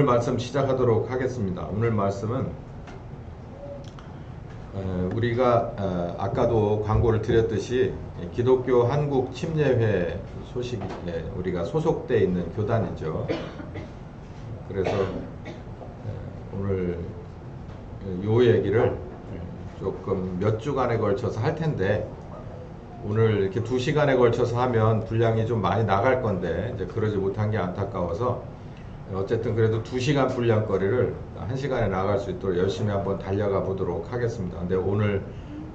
말씀 시작하도록 하겠습니다. 오늘 말씀은 우리가 아까도 광고를 드렸듯이 기독교 한국 침례회 소식에 우리가 소속되어 있는 교단이죠. 그래서 오늘 요 얘기를 조금 몇 주간에 걸쳐서 할 텐데, 오늘 이렇게 2시간에 걸쳐서 하면 분량이 좀 많이 나갈 건데 이제 그러지 못한 게 안타까워서 어쨌든 그래도 2시간 분량거리를 1시간에 나갈 수 있도록 열심히 한번 달려가 보도록 하겠습니다. 근데 오늘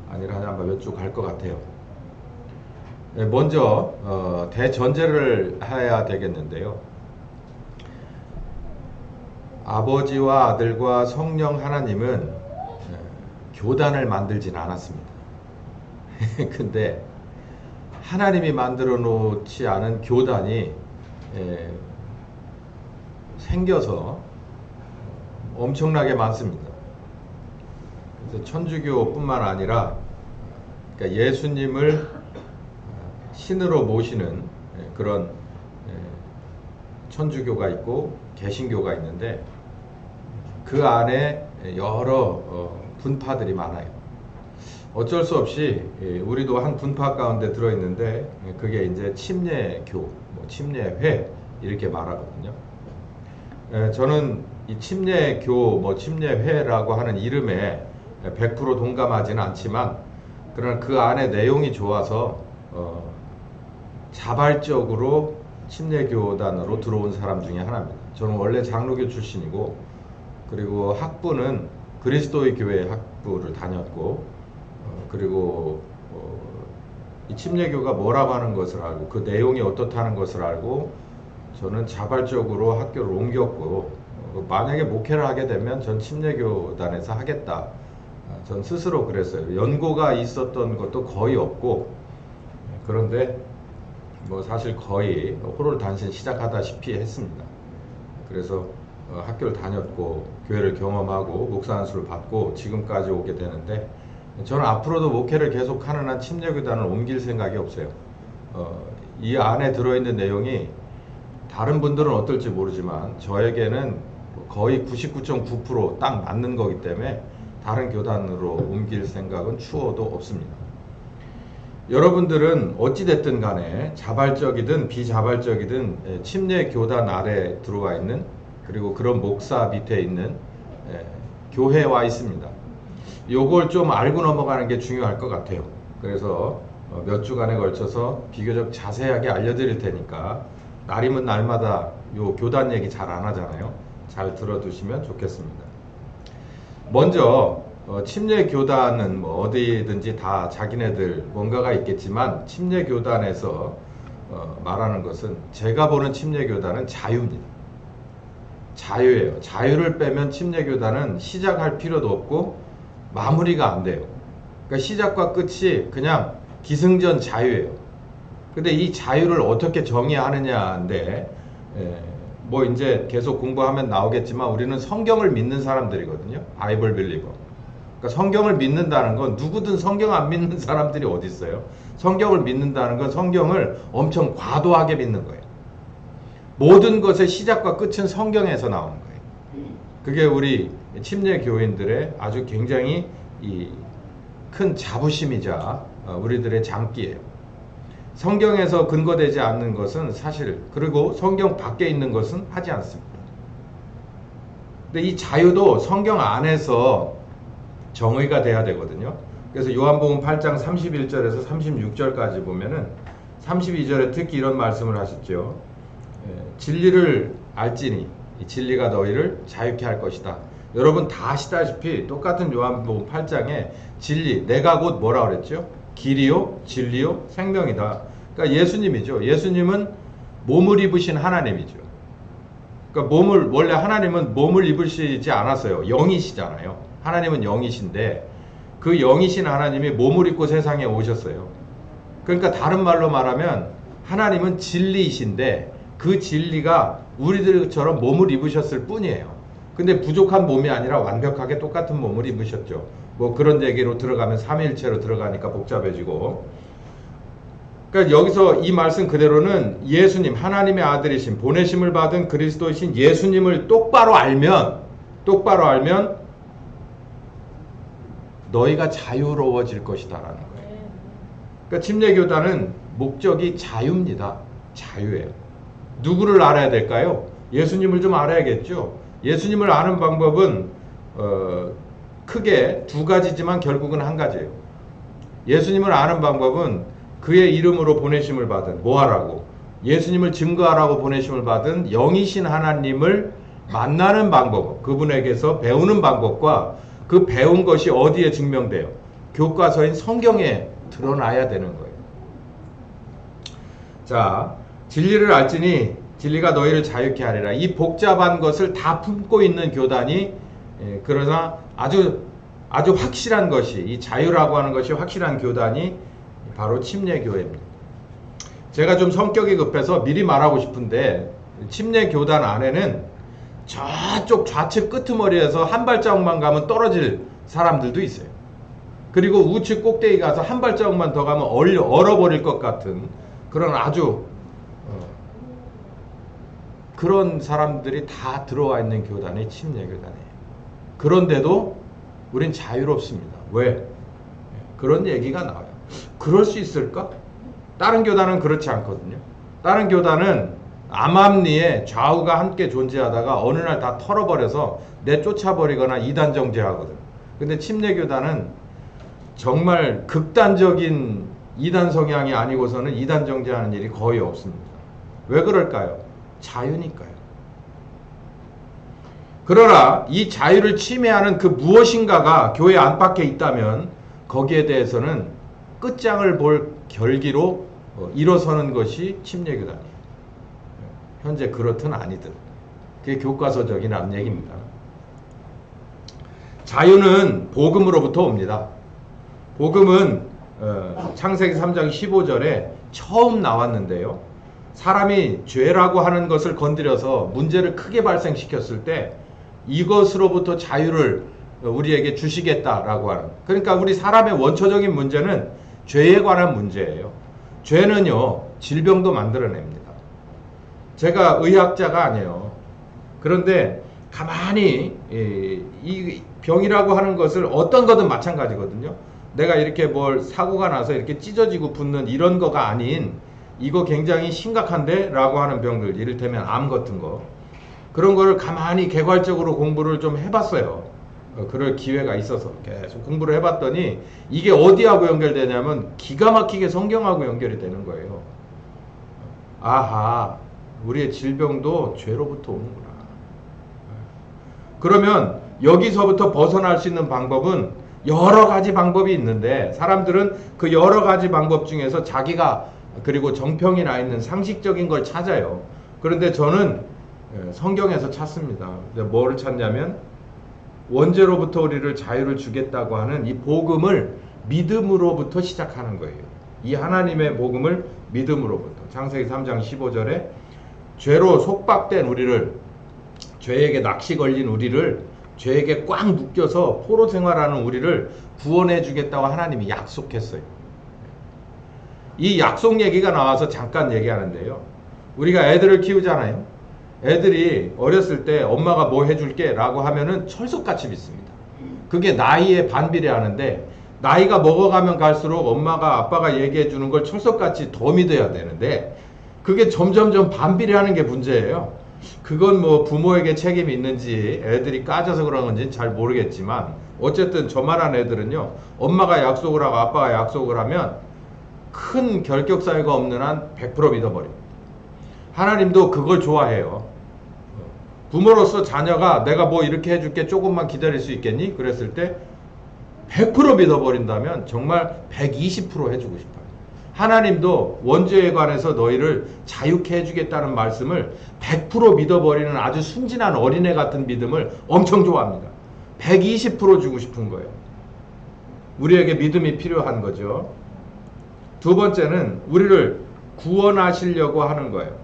아니라 아마 몇 주 갈 것 같아요. 먼저 대전제를 해야 되겠는데요. 아버지와 아들과 성령 하나님은 교단을 만들진 않았습니다. 근데 하나님이 만들어 놓지 않은 교단이 생겨서 엄청나게 많습니다. 그래서 천주교뿐만 아니라 그러니까 예수님을 신으로 모시는 그런 천주교가 있고 개신교가 있는데, 그 안에 여러 분파들이 많아요. 어쩔 수 없이 우리도 한 분파 가운데 들어있는데, 그게 이제 침례교, 침례회 이렇게 말하거든요. 저는 이 침례교, 침례회라고 하는 이름에 100% 동감하지는 않지만, 그러나 그 안에 내용이 좋아서 자발적으로 침례교단으로 들어온 사람 중에 하나입니다. 저는 원래 장로교 출신이고, 그리고 학부는 그리스도의 교회 학부를 다녔고, 그리고 이 침례교가 뭐라고 하는 것을 알고 그 내용이 어떻다는 것을 알고 저는 자발적으로 학교를 옮겼고, 만약에 목회를 하게 되면 전 침례교단에서 하겠다. 전 스스로 그랬어요. 연고가 있었던 것도 거의 없고, 그런데 사실 거의 호롤단신 시작하다시피 했습니다. 그래서 학교를 다녔고 교회를 경험하고 목사 안수를 받고 지금까지 오게 되는데, 저는 앞으로도 목회를 계속하는 한 침례교단을 옮길 생각이 없어요. 이 안에 들어있는 내용이 다른 분들은 어떨지 모르지만 저에게는 거의 99.9% 딱 맞는 거기 때문에 다른 교단으로 옮길 생각은 추호도 없습니다. 여러분들은 어찌됐든 간에 자발적이든 비자발적이든 침례교단 아래 들어와 있는, 그리고 그런 목사 밑에 있는 교회에 와 있습니다. 요걸 좀 알고 넘어가는 게 중요할 것 같아요. 그래서 몇 주간에 걸쳐서 비교적 자세하게 알려드릴 테니까, 날이면 날마다 요 교단 얘기 잘 안 하잖아요. 잘 들어두시면 좋겠습니다. 먼저 침례교단은 어디든지 다 자기네들 뭔가가 있겠지만, 침례교단에서 말하는 것은, 제가 보는 침례교단은 자유입니다. 자유예요. 자유를 빼면 침례교단은 시작할 필요도 없고 마무리가 안 돼요. 그러니까 시작과 끝이 그냥 기승전 자유예요. 근데 이 자유를 어떻게 정의하느냐인데, 이제 계속 공부하면 나오겠지만 우리는 성경을 믿는 사람들이거든요. 바이블 빌리버. 그러니까 성경을 믿는다는 건, 누구든 성경 안 믿는 사람들이 어디 있어요? 성경을 믿는다는 건 성경을 엄청 과도하게 믿는 거예요. 모든 것의 시작과 끝은 성경에서 나오는 거예요. 그게 우리 침례교인들의 아주 굉장히 큰 자부심이자 우리들의 장기예요. 성경에서 근거되지 않는 것은 사실, 그리고 성경 밖에 있는 것은 하지 않습니다. 근데 이 자유도 성경 안에서 정의가 돼야 되거든요. 그래서 요한복음 8장 31절에서 36절까지 보면은, 32절에 특히 이런 말씀을 하셨죠. 진리를 알지니 이 진리가 너희를 자유케 할 것이다. 여러분 다 아시다시피 똑같은 요한복음 8장에 진리, 내가 곧 뭐라 그랬죠? 길이요 진리요 생명이다. 그러니까 예수님이죠. 예수님은 몸을 입으신 하나님이죠. 그러니까 원래 하나님은 몸을 입으시지 않았어요. 영이시잖아요. 하나님은 영이신데, 그 영이신 하나님이 몸을 입고 세상에 오셨어요. 그러니까 다른 말로 말하면 하나님은 진리이신데, 그 진리가 우리들처럼 몸을 입으셨을 뿐이에요. 근데 부족한 몸이 아니라 완벽하게 똑같은 몸을 입으셨죠. 그런 얘기로 들어가면 삼위일체로 들어가니까 복잡해지고, 그러니까 여기서 이 말씀 그대로는 예수님, 하나님의 아들이신 보내심을 받은 그리스도이신 예수님을 똑바로 알면 너희가 자유로워질 것이다라는 거예요. 그러니까 침례교단은 목적이 자유입니다. 자유예요. 누구를 알아야 될까요? 예수님을 좀 알아야겠죠. 예수님을 아는 방법은 크게 두 가지지만 결국은 한 가지예요. 예수님을 아는 방법은 그의 이름으로 보내심을 받은 뭐하라고? 예수님을 증거하라고 보내심을 받은 영이신 하나님을 만나는 방법, 그분에게서 배우는 방법과 그 배운 것이 어디에 증명돼요? 교과서인 성경에 드러나야 되는 거예요. 자, 진리를 알지니 진리가 너희를 자유케 하리라. 이 복잡한 것을 다 품고 있는 교단이 그러나 아주 확실한 것이, 이 자유라고 하는 것이 확실한 교단이 바로 침례교회입니다. 제가 좀 성격이 급해서 미리 말하고 싶은데 침례교단 안에는 저쪽 좌측 끄트머리에서 한 발자국만 가면 떨어질 사람들도 있어요. 그리고 우측 꼭대기 가서 한 발자국만 더 가면 얼어버릴 것 같은 그런 아주 그런 사람들이 다 들어와 있는 교단이 침례교단이에요. 그런데도 우린 자유롭습니다. 왜? 그런 얘기가 나와요. 그럴 수 있을까? 다른 교단은 그렇지 않거든요. 다른 교단은 암암리에 좌우가 함께 존재하다가 어느 날 다 털어버려서 내쫓아버리거나 이단 정제하거든. 근데 침례교단은 정말 극단적인 이단 성향이 아니고서는 이단 정제하는 일이 거의 없습니다. 왜 그럴까요? 자유니까요. 그러나 이 자유를 침해하는 그 무엇인가가 교회 안팎에 있다면 거기에 대해서는 끝장을 볼 결기로 일어서는 것이 침례교단이에요. 현재 그렇든 아니든. 그게 교과서적인 앞 얘기입니다. 자유는 복음으로부터 옵니다. 복음은 창세기 3장 15절에 처음 나왔는데요. 사람이 죄라고 하는 것을 건드려서 문제를 크게 발생시켰을 때 이것으로부터 자유를 우리에게 주시겠다라고 하는. 그러니까 우리 사람의 원초적인 문제는 죄에 관한 문제예요. 죄는요, 질병도 만들어냅니다. 제가 의학자가 아니에요. 그런데 가만히 이 병이라고 하는 것을 어떤 거든 마찬가지거든요. 내가 이렇게 뭘 사고가 나서 이렇게 찢어지고 붓는 이런 거가 아닌 이거 굉장히 심각한데? 라고 하는 병들, 이를테면 암 같은 거. 그런 거를 가만히 개괄적으로 공부를 좀 해봤어요. 그럴 기회가 있어서 계속 공부를 해봤더니 이게 어디하고 연결되냐면 기가 막히게 성경하고 연결이 되는 거예요. 아하, 우리의 질병도 죄로부터 오는구나. 그러면 여기서부터 벗어날 수 있는 방법은 여러 가지 방법이 있는데 사람들은 그 여러 가지 방법 중에서 자기가 그리고 정평이 나 있는 상식적인 걸 찾아요. 그런데 저는 성경에서 찾습니다. 뭐를 찾냐면 원죄로부터 우리를 자유를 주겠다고 하는 이 복음을 믿음으로부터 시작하는 거예요. 이 하나님의 복음을 믿음으로부터. 창세기 3장 15절에 죄로 속박된 우리를, 죄에게 낚시 걸린 우리를, 죄에게 꽉 묶여서 포로 생활하는 우리를 구원해 주겠다고 하나님이 약속했어요. 이 약속 얘기가 나와서 잠깐 얘기하는데요. 우리가 애들을 키우잖아요. 애들이 어렸을 때 엄마가 뭐 해줄게 라고 하면은 철석같이 믿습니다. 그게 나이에 반비례하는데 나이가 먹어가면 갈수록 엄마가 아빠가 얘기해 주는 걸 철석같이 더 믿어야 되는데 그게 점점점 반비례하는 게 문제예요. 그건 뭐 부모에게 책임이 있는지 애들이 까져서 그런 건지는 잘 모르겠지만 어쨌든 저만한 애들은요, 엄마가 약속을 하고 아빠가 약속을 하면 큰 결격 사유가 없는 한 100% 믿어버립니다. 하나님도 그걸 좋아해요. 부모로서 자녀가 내가 뭐 이렇게 해줄게 조금만 기다릴 수 있겠니? 그랬을 때 100% 믿어버린다면 정말 120% 해주고 싶어요. 하나님도 원죄에 관해서 너희를 자유케 해주겠다는 말씀을 100% 믿어버리는 아주 순진한 어린애 같은 믿음을 엄청 좋아합니다. 120% 주고 싶은 거예요. 우리에게 믿음이 필요한 거죠. 두 번째는 우리를 구원하시려고 하는 거예요.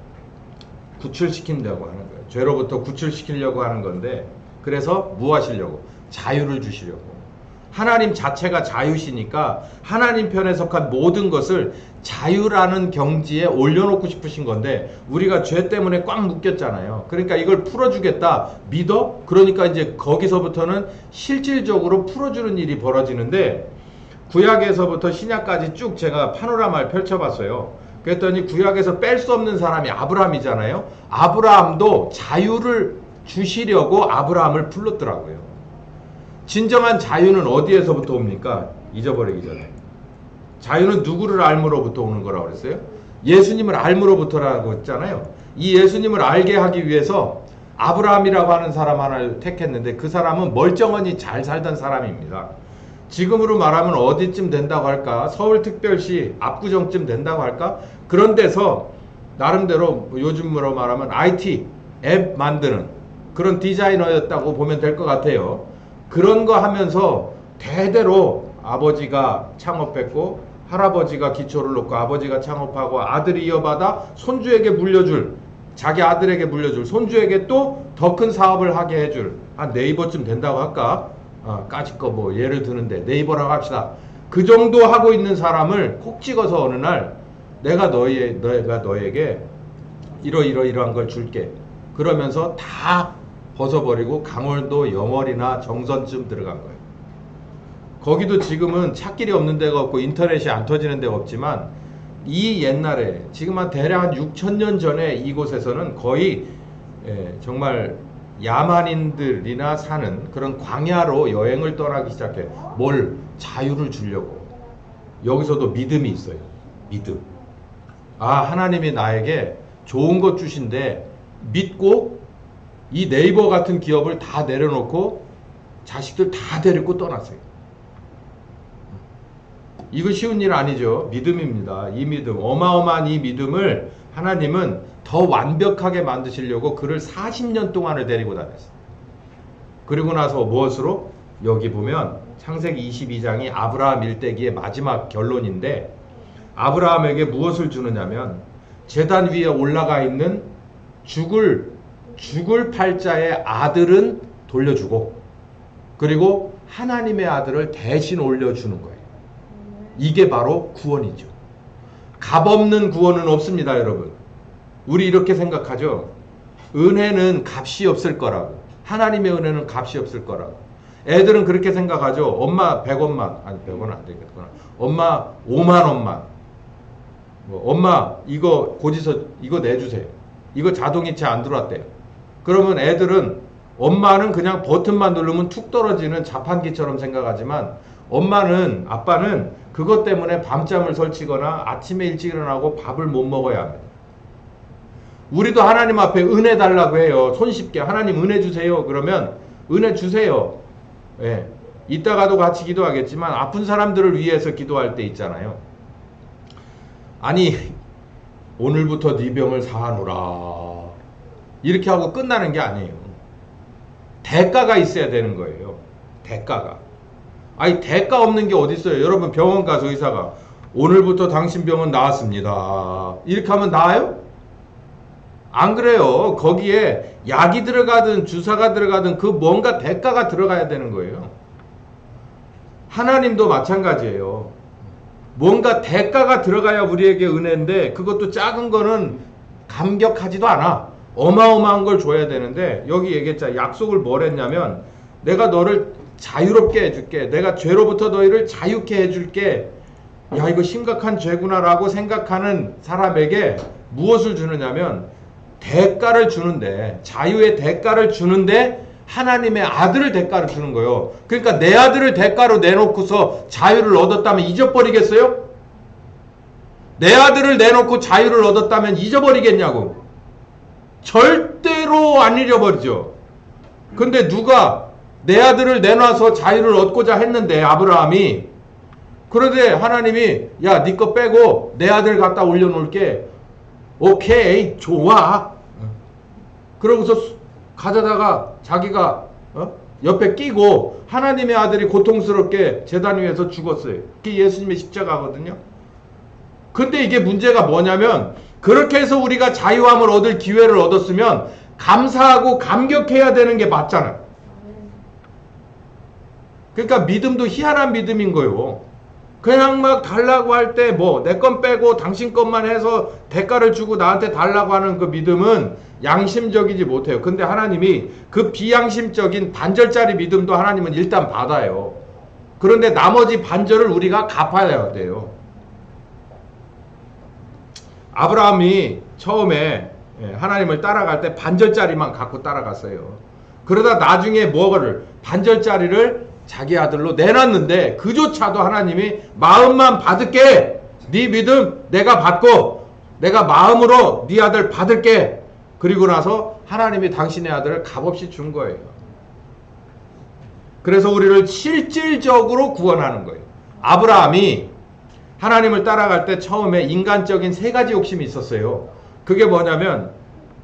구출시키려고 하는 거예요. 죄로부터 구출시키려고 하는 건데, 그래서 뭐 하시려고? 자유를 주시려고. 하나님 자체가 자유시니까 하나님 편에 속한 모든 것을 자유라는 경지에 올려놓고 싶으신 건데 우리가 죄 때문에 꽉 묶였잖아요. 그러니까 이걸 풀어주겠다. 믿어? 그러니까 이제 거기서부터는 실질적으로 풀어주는 일이 벌어지는데 구약에서부터 신약까지 쭉 제가 파노라마를 펼쳐봤어요. 그랬더니 구약에서 뺄 수 없는 사람이 아브라함이잖아요. 아브라함도 자유를 주시려고 아브라함을 불렀더라고요. 진정한 자유는 어디에서부터 옵니까? 잊어버리기 전에. 자유는 누구를 알므로부터 오는 거라고 그랬어요? 예수님을 알므로부터라고 했잖아요. 이 예수님을 알게 하기 위해서 아브라함이라고 하는 사람 하나를 택했는데 그 사람은 멀쩡하니 잘 살던 사람입니다. 지금으로 말하면 어디쯤 된다고 할까? 서울특별시 압구정쯤 된다고 할까? 그런 데서 나름대로 요즘으로 말하면 IT 앱 만드는 그런 디자이너였다고 보면 될 것 같아요. 그런 거 하면서 대대로 아버지가 창업했고 할아버지가 기초를 놓고 아버지가 창업하고 아들이 이어받아 손주에게 물려줄, 자기 아들에게 물려줄, 손주에게 또 더 큰 사업을 하게 해줄, 한 네이버쯤 된다고 할까? 까짓 거 뭐 예를 드는데 네이버라고 합시다. 그 정도 하고 있는 사람을 콕 찍어서 어느 날 내가 너에게 이러이러한 걸 줄게. 그러면서 다 벗어버리고 강원도 영월이나 정선쯤 들어간 거예요. 거기도 지금은 찾길이 없는 데가 없고 인터넷이 안 터지는 데가 없지만 이 옛날에 지금 한 대략 한 6,000년 전에 이곳에서는 거의 정말 야만인들이나 사는 그런 광야로 여행을 떠나기 시작해. 뭘? 자유를 주려고. 여기서도 믿음이 있어요. 믿음. 하나님이 나에게 좋은 것 주신데 믿고 이 네이버 같은 기업을 다 내려놓고 자식들 다 데리고 떠났어요. 이거 쉬운 일 아니죠. 믿음입니다. 이 믿음, 어마어마한 이 믿음을 하나님은 더 완벽하게 만드시려고 그를 40년 동안을 데리고 다녔어요. 그리고 나서 무엇으로? 여기 보면 창세기 22장이 아브라함 일대기의 마지막 결론인데 아브라함에게 무엇을 주느냐면 제단 위에 올라가 있는 죽을 팔자의 아들은 돌려주고 그리고 하나님의 아들을 대신 올려주는 거예요. 이게 바로 구원이죠. 값없는 구원은 없습니다, 여러분. 우리 이렇게 생각하죠. 은혜는 값이 없을 거라고. 하나님의 은혜는 값이 없을 거라고. 애들은 그렇게 생각하죠. 엄마 100원만, 아니 100원 안 되겠구나. 엄마 5만 원만. 엄마 이거 고지서 이거 내주세요. 이거 자동이체 안 들어왔대요. 그러면 애들은 엄마는 그냥 버튼만 누르면 툭 떨어지는 자판기처럼 생각하지만 엄마는, 아빠는 그것 때문에 밤잠을 설치거나 아침에 일찍 일어나고 밥을 못 먹어야 합니다. 우리도 하나님 앞에 은혜 달라고 해요. 손쉽게 하나님 은혜 주세요. 그러면 은혜 주세요. 예. 이따가도 같이 기도하겠지만 아픈 사람들을 위해서 기도할 때 있잖아요. 아니 오늘부터 네 병을 사하노라 이렇게 하고 끝나는 게 아니에요. 대가가 있어야 되는 거예요. 대가가. 아니 대가 없는 게 어디 있어요. 여러분 병원 가서 의사가 오늘부터 당신 병은 나았습니다 이렇게 하면 나아요? 안 그래요. 거기에 약이 들어가든 주사가 들어가든 그 뭔가 대가가 들어가야 되는 거예요. 하나님도 마찬가지예요. 뭔가 대가가 들어가야 우리에게 은혜인데 그것도 작은 거는 감격하지도 않아. 어마어마한 걸 줘야 되는데 여기 얘기했잖아. 약속을 뭘 했냐면 내가 너를 자유롭게 해줄게. 내가 죄로부터 너희를 자유케 해줄게. 야 이거 심각한 죄구나 라고 생각하는 사람에게 무엇을 주느냐면 대가를 주는데, 자유의 대가를 주는데 하나님의 아들을 대가로 주는 거예요. 그러니까 내 아들을 대가로 내놓고서 자유를 얻었다면 잊어버리겠어요? 내 아들을 내놓고 자유를 얻었다면 잊어버리겠냐고. 절대로 안 잊어버리죠. 근데 누가 내 아들을 내놔서 자유를 얻고자 했는데 아브라함이, 그런데 하나님이 야 네 거 빼고 내 아들 갖다 올려놓을게. 오케이 좋아. 그러고서 가져다가 자기가 옆에 끼고 하나님의 아들이 고통스럽게 제단 위에서 죽었어요. 그게 예수님의 십자가거든요. 근데 이게 문제가 뭐냐면 그렇게 해서 우리가 자유함을 얻을 기회를 얻었으면 감사하고 감격해야 되는 게 맞잖아요. 그러니까 믿음도 희한한 믿음인 거예요. 그냥 막 달라고 할 때 뭐 내 건 빼고 당신 것만 해서 대가를 주고 나한테 달라고 하는 그 믿음은 양심적이지 못해요. 근데 하나님이 그 비양심적인 반절짜리 믿음도 하나님은 일단 받아요. 그런데 나머지 반절을 우리가 갚아야 돼요. 아브라함이 처음에 하나님을 따라갈 때 반절짜리만 갖고 따라갔어요. 그러다 나중에 뭐를 반절짜리를 자기 아들로 내놨는데 그조차도 하나님이 마음만 받을게. 네 믿음 내가 받고 내가 마음으로 네 아들 받을게. 그리고 나서 하나님이 당신의 아들을 값없이 준 거예요. 그래서 우리를 실질적으로 구원하는 거예요. 아브라함이 하나님을 따라갈 때 처음에 인간적인 세 가지 욕심이 있었어요. 그게 뭐냐면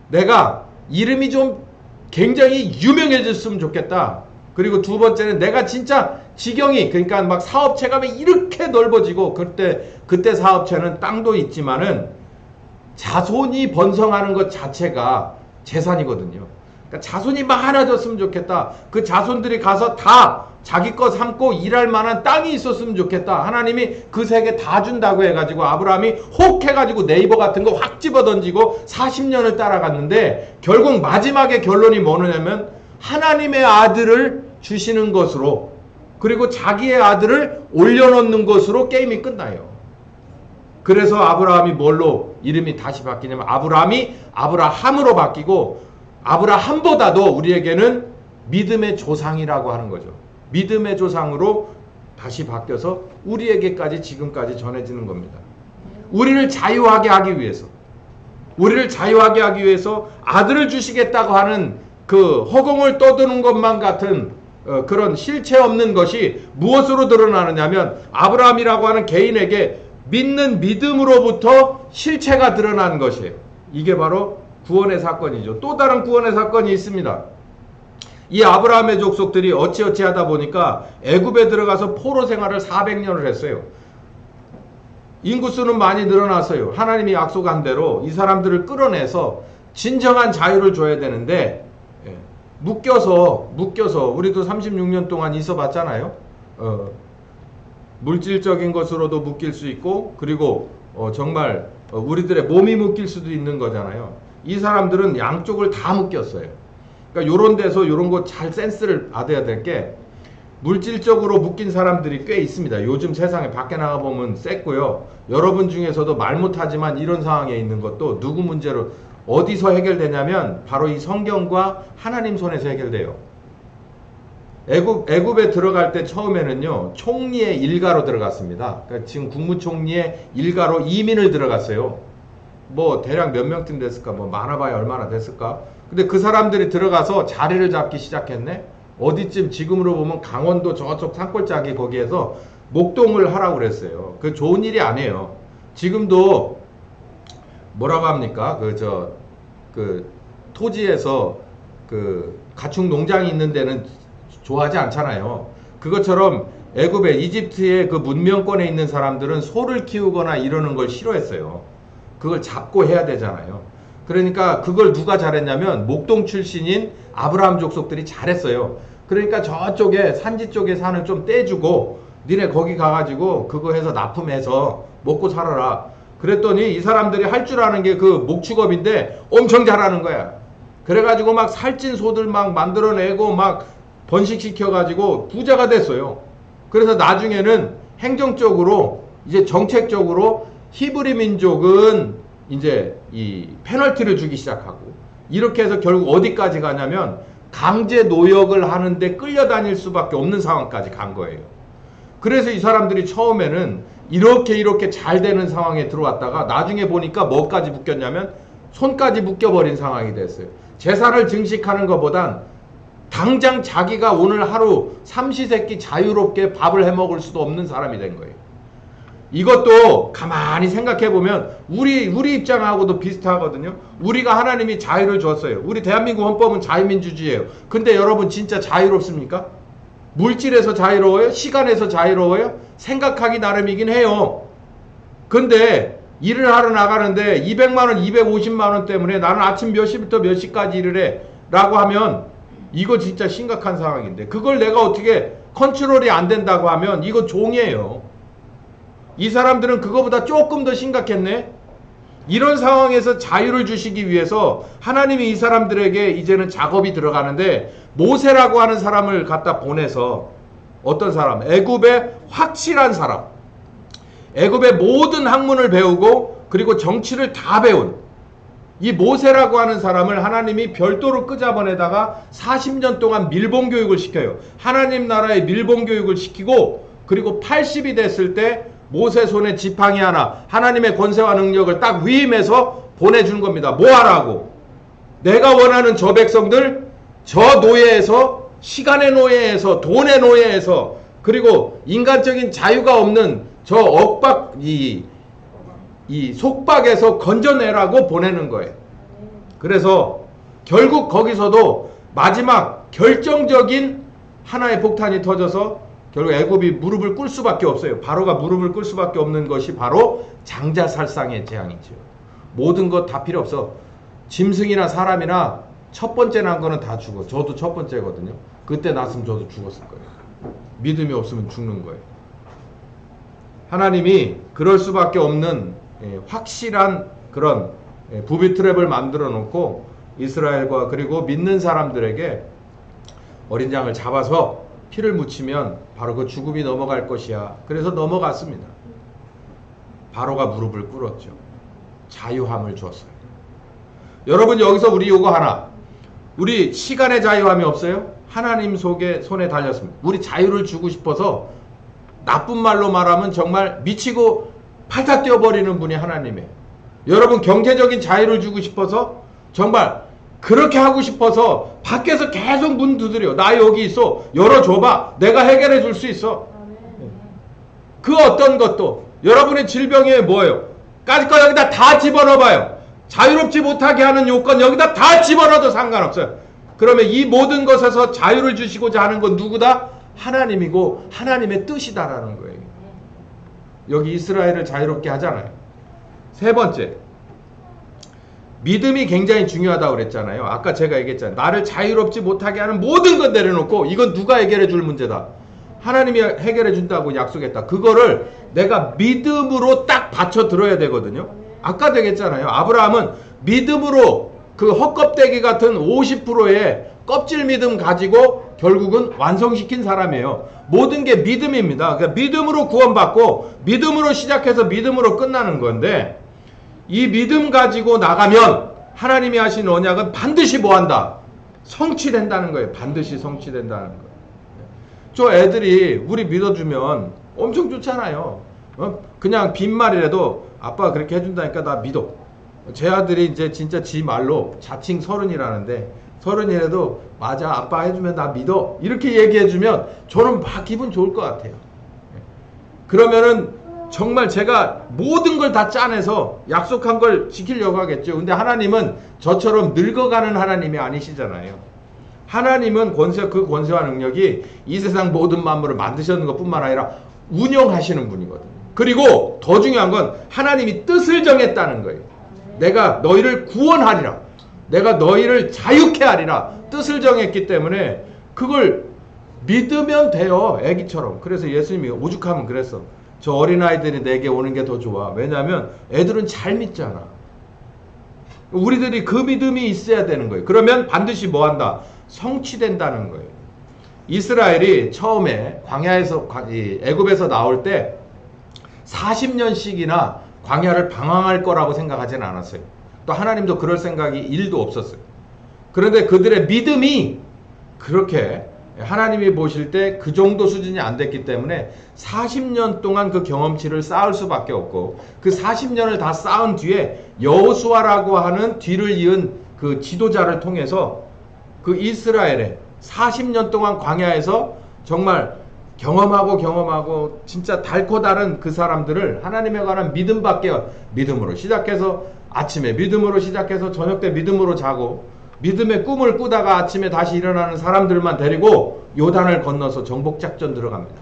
내가 이름이 좀 굉장히 유명해졌으면 좋겠다. 그리고 두 번째는 내가 진짜 지경이 그러니까 막 사업체가 이렇게 넓어지고 그때 사업체는 땅도 있지만은 자손이 번성하는 것 자체가 재산이거든요. 그러니까 자손이 많아졌으면 좋겠다. 그 자손들이 가서 다 자기 거 삼고 일할 만한 땅이 있었으면 좋겠다. 하나님이 그 세 개 다 준다고 해가지고 아브라함이 혹 해가지고 네이버 같은 거 확 집어던지고 40년을 따라갔는데 결국 마지막에 결론이 뭐냐면 하나님의 아들을 주시는 것으로 그리고 자기의 아들을 올려놓는 것으로 게임이 끝나요. 그래서 아브라함이 뭘로 이름이 다시 바뀌냐면 아브라함이 아브라함으로 바뀌고 아브라함보다도 우리에게는 믿음의 조상이라고 하는 거죠. 믿음의 조상으로 다시 바뀌어서 우리에게까지 지금까지 전해지는 겁니다. 우리를 자유하게 하기 위해서 아들을 주시겠다고 하는 그 허공을 떠드는 것만 같은 그런 실체 없는 것이 무엇으로 드러나느냐면 아브라함이라고 하는 개인에게 믿는 믿음으로부터 실체가 드러난 것이에요. 이게 바로 구원의 사건이죠. 또 다른 구원의 사건이 있습니다. 이 아브라함의 족속들이 어찌어찌 하다 보니까 애굽에 들어가서 포로 생활을 400년을 했어요. 인구수는 많이 늘어났어요. 하나님이 약속한 대로 이 사람들을 끌어내서 진정한 자유를 줘야 되는데 묶여서 우리도 36년 동안 있어 봤잖아요. 물질적인 것으로도 묶일 수 있고 그리고 정말 우리들의 몸이 묶일 수도 있는 거잖아요. 이 사람들은 양쪽을 다 묶였어요. 그러니까 요런 데서 요런 거 잘 센스를 받아야 될 게 물질적으로 묶인 사람들이 꽤 있습니다. 요즘 세상에 밖에 나가보면 셌고요. 여러분 중에서도 말 못하지만 이런 상황에 있는 것도 누구 문제로 어디서 해결되냐면 바로 이 성경과 하나님 손에서 해결돼요. 애굽에 들어갈 때 처음에는요 총리의 일가로 들어갔습니다. 그러니까 지금 국무총리의 일가로 이민을 들어갔어요. 뭐 대략 몇 명쯤 됐을까? 뭐 많아봐야 얼마나 됐을까? 근데 그 사람들이 들어가서 자리를 잡기 시작했네. 어디쯤 지금으로 보면 강원도 저쪽 산골짜기 거기에서 목동을 하라고 그랬어요. 그 좋은 일이 아니에요. 지금도 뭐라고 합니까? 그 토지에서 그 가축 농장이 있는 데는 좋아하지 않잖아요. 그것처럼 애굽의 이집트의 그 문명권에 있는 사람들은 소를 키우거나 이러는 걸 싫어했어요. 그걸 잡고 해야 되잖아요. 그러니까 그걸 누가 잘했냐면 목동 출신인 아브라함 족속들이 잘했어요. 그러니까 저쪽에 산지 쪽에 산을 좀 떼주고 니네 거기 가가지고 그거 해서 납품해서 먹고 살아라. 그랬더니 이 사람들이 할 줄 아는 게 그 목축업인데 엄청 잘하는 거야. 그래가지고 막 살찐 소들 막 만들어내고 막 번식시켜가지고 부자가 됐어요. 그래서 나중에는 행정적으로 이제 정책적으로 히브리 민족은 이제 이 페널티를 주기 시작하고 이렇게 해서 결국 어디까지 가냐면 강제 노역을 하는데 끌려다닐 수밖에 없는 상황까지 간 거예요. 그래서 이 사람들이 처음에는 이렇게 잘 되는 상황에 들어왔다가 나중에 보니까 뭐까지 묶였냐면 손까지 묶여버린 상황이 됐어요. 재산을 증식하는 것보단 당장 자기가 오늘 하루 삼시세끼 자유롭게 밥을 해먹을 수도 없는 사람이 된 거예요. 이것도 가만히 생각해보면 우리 입장하고도 비슷하거든요. 우리가 하나님이 자유를 줬어요. 우리 대한민국 헌법은 자유민주주의예요. 근데 여러분 진짜 자유롭습니까? 물질에서 자유로워요? 시간에서 자유로워요? 생각하기 나름이긴 해요. 근데 일을 하러 나가는데 200만원, 250만원 때문에 나는 아침 몇 시부터 몇 시까지 일을 해 라고 하면 이거 진짜 심각한 상황인데 그걸 내가 어떻게 컨트롤이 안 된다고 하면 이거 종이에요. 이 사람들은 그거보다 조금 더 심각했네. 이런 상황에서 자유를 주시기 위해서 하나님이 이 사람들에게 이제는 작업이 들어가는데, 모세라고 하는 사람을 갖다 보내서, 어떤 사람? 애굽의 확실한 사람, 애굽의 모든 학문을 배우고 그리고 정치를 다 배운 이 모세라고 하는 사람을 하나님이 별도로 끄잡아내다가 40년 동안 밀봉 교육을 시켜요. 하나님 나라의 밀봉 교육을 시키고, 그리고 80이 됐을 때 모세 손에 지팡이 하나, 하나님의 권세와 능력을 딱 위임해서 보내준 겁니다. 뭐 하라고? 내가 원하는 저 백성들, 저 노예에서, 시간의 노예에서, 돈의 노예에서, 그리고 인간적인 자유가 없는 저 억박, 이 속박에서 건져내라고 보내는 거예요. 그래서 결국 거기서도 마지막 결정적인 하나의 폭탄이 터져서 결국 애굽이 무릎을 꿇을 수밖에 없어요. 바로가 무릎을 꿇을 수밖에 없는 것이 바로 장자살상의 재앙이죠. 모든 것 다 필요 없어. 짐승이나 사람이나 첫 번째 난 거는 다 죽어. 저도 첫 번째거든요. 그때 났으면 저도 죽었을 거예요. 믿음이 없으면 죽는 거예요. 하나님이 그럴 수밖에 없는 확실한 그런 부비 트랩을 만들어 놓고 이스라엘과 그리고 믿는 사람들에게 어린 양을 잡아서 피를 묻히면 바로 그 죽음이 넘어갈 것이야. 그래서 넘어갔습니다. 바로가 무릎을 꿇었죠. 자유함을 줬어요. 여러분, 여기서 우리 요거 하나, 우리 시간의 자유함이 없어요? 하나님 손에 달렸습니다. 우리 자유를 주고 싶어서, 나쁜 말로 말하면 정말 미치고 팔딱 뛰어버리는 분이 하나님이에요. 여러분, 경제적인 자유를 주고 싶어서, 정말 그렇게 하고 싶어서 밖에서 계속 문 두드려. 나 여기 있어. 열어줘봐. 내가 해결해 줄 수 있어. 그 어떤 것도. 여러분의 질병이 뭐예요? 까짓 거 여기다 다 집어넣어봐요. 자유롭지 못하게 하는 요건 여기다 다 집어넣어도 상관없어요. 그러면 이 모든 것에서 자유를 주시고자 하는 건 누구다? 하나님이고 하나님의 뜻이다라는 거예요. 여기 이스라엘을 자유롭게 하잖아요. 세 번째, 믿음이 굉장히 중요하다고 그랬잖아요. 아까 제가 얘기했잖아요. 나를 자유롭지 못하게 하는 모든 건 내려놓고, 이건 누가 해결해 줄 문제다. 하나님이 해결해 준다고 약속했다. 그거를 내가 믿음으로 딱 받쳐 들어야 되거든요. 아까 얘기했잖아요. 아브라함은 믿음으로 그 헛껍데기 같은 50%의 껍질 믿음 가지고 결국은 완성시킨 사람이에요. 모든 게 믿음입니다. 그러니까 믿음으로 구원받고 믿음으로 시작해서 믿음으로 끝나는 건데, 이 믿음 가지고 나가면 하나님이 하신 언약은 반드시 뭐한다? 성취된다는 거예요. 반드시 성취된다는 거예요. 저 애들이 우리 믿어주면 엄청 좋잖아요. 그냥 빈말이라도 아빠가 그렇게 해준다니까 나 믿어. 제 아들이 이제 진짜 지 말로 자칭 30이라는데 30이라도 맞아, 아빠 해주면 나 믿어, 이렇게 얘기해주면 저는 막 기분 좋을 것 같아요. 그러면은 정말 제가 모든 걸 다 짜내서 약속한 걸 지키려고 하겠죠. 근데 하나님은 저처럼 늙어가는 하나님이 아니시잖아요. 하나님은 그 권세와 능력이 이 세상 모든 만물을 만드셨는 것뿐만 아니라 운영하시는 분이거든요. 그리고 더 중요한 건 하나님이 뜻을 정했다는 거예요. 내가 너희를 구원하리라, 내가 너희를 자유케 하리라 뜻을 정했기 때문에 그걸 믿으면 돼요. 애기처럼. 그래서 예수님이 오죽하면 그랬어. 저 어린아이들이 내게 오는 게 더 좋아. 왜냐하면 애들은 잘 믿잖아. 우리들이 그 믿음이 있어야 되는 거예요. 그러면 반드시 뭐 한다? 성취된다는 거예요. 이스라엘이 처음에 광야에서, 애굽에서 나올 때 40년씩이나 광야를 방황할 거라고 생각하지는 않았어요. 또 하나님도 그럴 생각이 1도 없었어요. 그런데 그들의 믿음이 그렇게 하나님이 보실 때 그 정도 수준이 안 됐기 때문에 40년 동안 그 경험치를 쌓을 수밖에 없고, 그 40년을 다 쌓은 뒤에 여호수아라고 하는 뒤를 이은 그 지도자를 통해서 그 이스라엘에 40년 동안 광야에서 정말 경험하고 진짜 달고 다른 그 사람들을 하나님에 관한 믿음으로 시작해서 아침에 믿음으로 시작해서 저녁 때 믿음으로 자고 믿음의 꿈을 꾸다가 아침에 다시 일어나는 사람들만 데리고 요단을 건너서 정복작전 들어갑니다.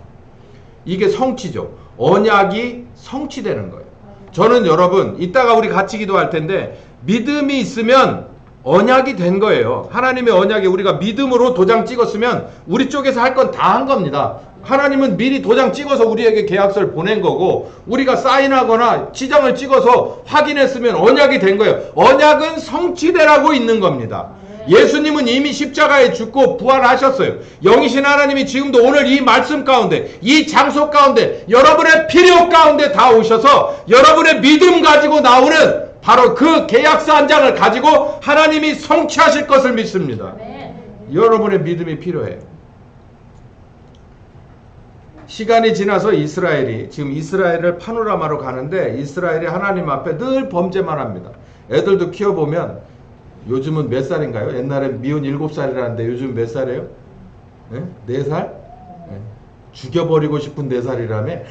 이게 성취죠. 언약이 성취되는 거예요. 저는 여러분, 이따가 우리 같이 기도할 텐데 믿음이 있으면 언약이 된 거예요. 하나님의 언약에 우리가 믿음으로 도장 찍었으면 우리 쪽에서 할 건 다 한 겁니다. 하나님은 미리 도장 찍어서 우리에게 계약서를 보낸 거고 우리가 사인하거나 지장을 찍어서 확인했으면 언약이 된 거예요. 언약은 성취되라고 있는 겁니다. 예수님은 이미 십자가에 죽고 부활하셨어요. 영이신 하나님이 지금도 오늘 이 말씀 가운데, 이 장소 가운데, 여러분의 필요 가운데 다 오셔서 여러분의 믿음 가지고 나오는 바로 그 계약서 한 장을 가지고 하나님이 성취하실 것을 믿습니다. 여러분의 믿음이 필요해요. 시간이 지나서 지금 이스라엘을 파노라마로 가는데 이스라엘이 하나님 앞에 늘 범죄만 합니다. 애들도 키워보면 요즘은 몇 살인가요? 옛날엔 미운 7살이라는데 요즘 몇 살이에요? 네? 4살? 네. 죽여버리고 싶은 4살이라며?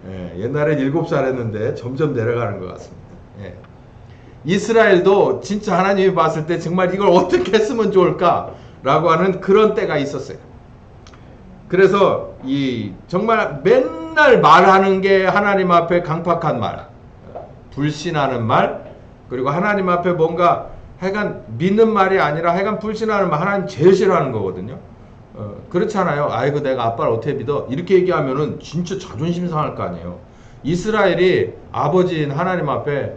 네, 옛날엔 7살 했는데 점점 내려가는 것 같습니다. 네. 이스라엘도 진짜 하나님이 봤을 때 정말 이걸 어떻게 했으면 좋을까? 라고 하는 그런 때가 있었어요. 그래서 정말 맨날 말하는 게 하나님 앞에 강팍한 말, 불신하는 말, 그리고 하나님 앞에 뭔가 하여간 믿는 말이 아니라 하여간 불신하는 말, 하나님 제일 싫어하는 거거든요. 그렇잖아요. 아이고 내가 아빠를 어떻게 믿어? 이렇게 얘기하면은 진짜 자존심 상할 거 아니에요. 이스라엘이 아버지인 하나님 앞에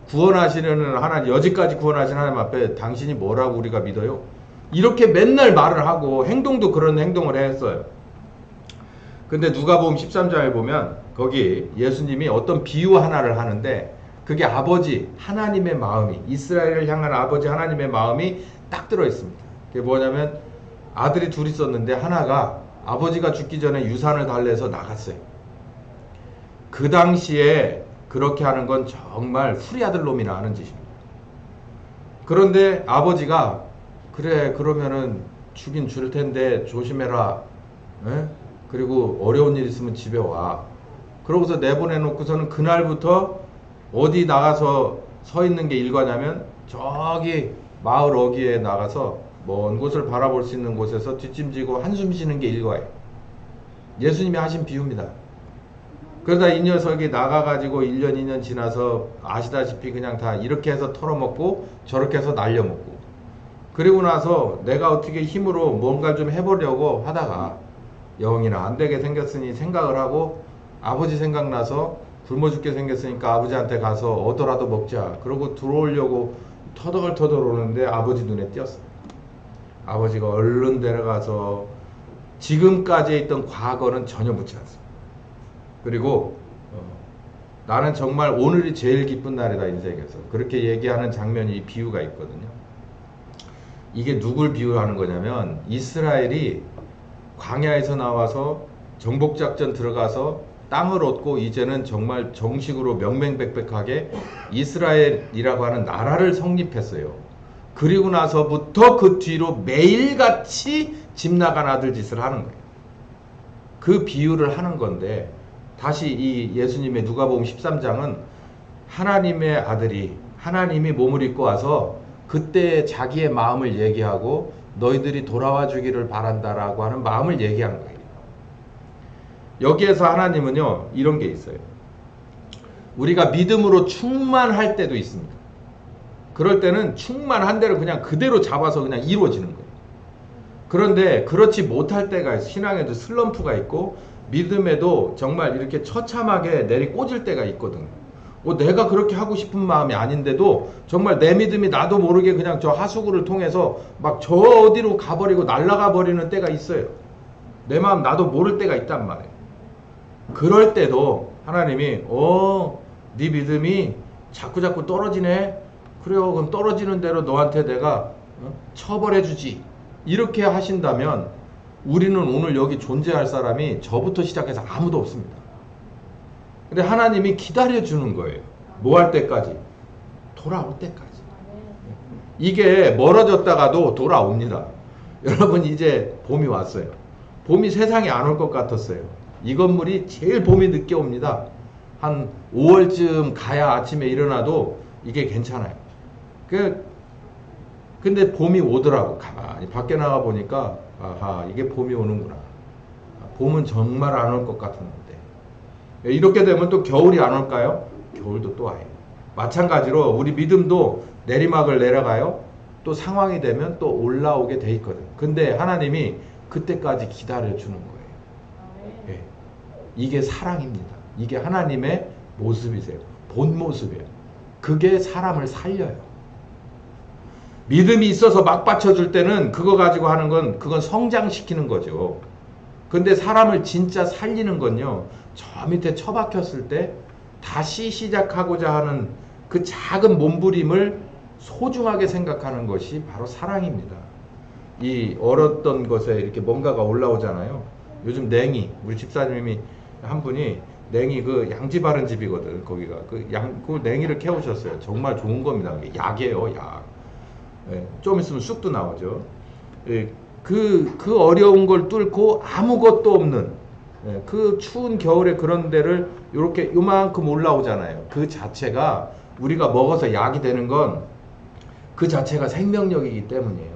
구원하시는 하나님, 여지까지 구원하시는 하나님 앞에 당신이 뭐라고 우리가 믿어요? 이렇게 맨날 말을 하고 행동도 그런 행동을 했어요. 근데 누가복음 13장에 보면 거기 예수님이 어떤 비유 하나를 하는데 그게 아버지 하나님의 마음이, 이스라엘을 향한 아버지 하나님의 마음이 딱 들어 있습니다. 그게 뭐냐면 아들이 둘 있었는데 하나가 아버지가 죽기 전에 유산을 달래서 나갔어요. 그 당시에 그렇게 하는 건 정말 후리아들 놈이나 하는 짓입니다. 그런데 아버지가 그래 그러면은 주긴 줄 텐데 조심해라. 에? 그리고 어려운 일 있으면 집에 와. 그러고서 내보내놓고서는 그날부터 어디 나가서 서 있는 게 일과냐면 저기 마을 어귀에 나가서 먼 곳을 바라볼 수 있는 곳에서 뒷짐지고 한숨 쉬는 게 일과예요. 예수님이 하신 비유입니다. 그러다 이 녀석이 나가가지고 1년 2년 지나서 아시다시피 그냥 다 이렇게 해서 털어먹고 저렇게 해서 날려먹고 그리고 나서 내가 어떻게 힘으로 뭔가를 좀 해보려고 하다가 영이나 안 되게 생겼으니 생각을 하고 아버지 생각나서 굶어 죽게 생겼으니까 아버지한테 가서 얻어라도 먹자. 그러고 들어오려고 터덜터덜 오는데 아버지 눈에 띄었어요. 아버지가 얼른 데려가서 지금까지 있던 과거는 전혀 묻지 않습니다. 그리고 나는 정말 오늘이 제일 기쁜 날이다 인생에서 그렇게 얘기하는 장면이 이 비유가 있거든요. 이게 누굴 비유하는 거냐면 이스라엘이 광야에서 나와서 정복작전 들어가서 땅을 얻고 이제는 정말 정식으로 명명백백하게 이스라엘이라고 하는 나라를 성립했어요. 그리고 나서부터 그 뒤로 매일같이 집 나간 아들 짓을 하는 거예요. 그 비유를 하는 건데 다시 이 예수님의 누가복음 13장은 하나님의 아들이 하나님이 몸을 입고 와서 그때 자기의 마음을 얘기하고 너희들이 돌아와 주기를 바란다라고 하는 마음을 얘기한 거예요. 여기에서 하나님은요 이런 게 있어요. 우리가 믿음으로 충만할 때도 있습니다. 그럴 때는 충만한 대로 그냥 그대로 잡아서 그냥 이루어지는 거예요. 그런데 그렇지 못할 때가 있어요. 신앙에도 슬럼프가 있고 믿음에도 정말 이렇게 처참하게 내리꽂을 때가 있거든요. 내가 그렇게 하고 싶은 마음이 아닌데도 정말 내 믿음이 나도 모르게 그냥 저 하수구를 통해서 막 저 어디로 가버리고 날아가 버리는 때가 있어요. 내 마음 나도 모를 때가 있단 말이에요. 그럴 때도 하나님이 네 믿음이 자꾸자꾸 떨어지네. 그래요. 그럼 떨어지는 대로 너한테 내가 처벌해 주지. 이렇게 하신다면 우리는 오늘 여기 존재할 사람이 저부터 시작해서 아무도 없습니다. 근데 하나님이 기다려주는 거예요. 뭐 할 때까지? 돌아올 때까지. 이게 멀어졌다가도 돌아옵니다. 여러분 이제 봄이 왔어요. 봄이 세상에 안 올 것 같았어요. 이 건물이 제일 봄이 늦게 옵니다. 한 5월쯤 가야 아침에 일어나도 이게 괜찮아요. 근데 봄이 오더라고. 가만히 밖에 나가 보니까 아하 이게 봄이 오는구나. 봄은 정말 안 올 것 같은데 이렇게 되면 또 겨울이 안 올까요? 겨울도 또 와요. 마찬가지로 우리 믿음도 내리막을 내려가요. 또 상황이 되면 또 올라오게 돼 있거든. 근데 하나님이 그때까지 기다려주는 거예요. 예. 이게 사랑입니다. 이게 하나님의 모습이세요. 본 모습이에요. 그게 사람을 살려요. 믿음이 있어서 막 받쳐줄 때는 그거 가지고 하는 건 그건 성장시키는 거죠. 근데 사람을 진짜 살리는 건요, 저 밑에 처박혔을 때 다시 시작하고자 하는 그 작은 몸부림을 소중하게 생각하는 것이 바로 사랑입니다. 이 얼었던 것에 이렇게 뭔가가 올라오잖아요. 요즘 냉이, 우리 집사님이 한 분이 냉이 그 양지 바른 집이거든. 거기가 그 냉이를 캐오셨어요. 정말 좋은 겁니다. 약이에요, 약. 예, 좀 있으면 쑥도 나오죠. 예, 그 어려운 걸 뚫고 아무것도 없는, 예, 그 추운 겨울에 그런 데를 이렇게 요만큼 올라오잖아요. 그 자체가 우리가 먹어서 약이 되는 건 그 자체가 생명력이기 때문이에요.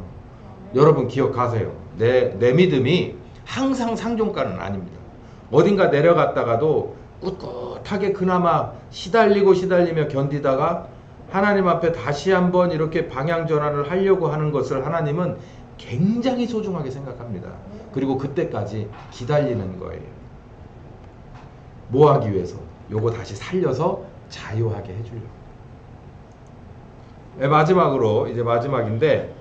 여러분 기억하세요. 내 믿음이 항상 상종가는 아닙니다. 어딘가 내려갔다가도 꿋꿋하게 그나마 시달리며 견디다가 하나님 앞에 다시 한번 이렇게 방향 전환을 하려고 하는 것을 하나님은 굉장히 소중하게 생각합니다. 그리고 그때까지 기다리는 거예요. 뭐 하기 위해서? 요거 다시 살려서 자유하게 해주려고. 네, 마지막으로, 이제 마지막인데,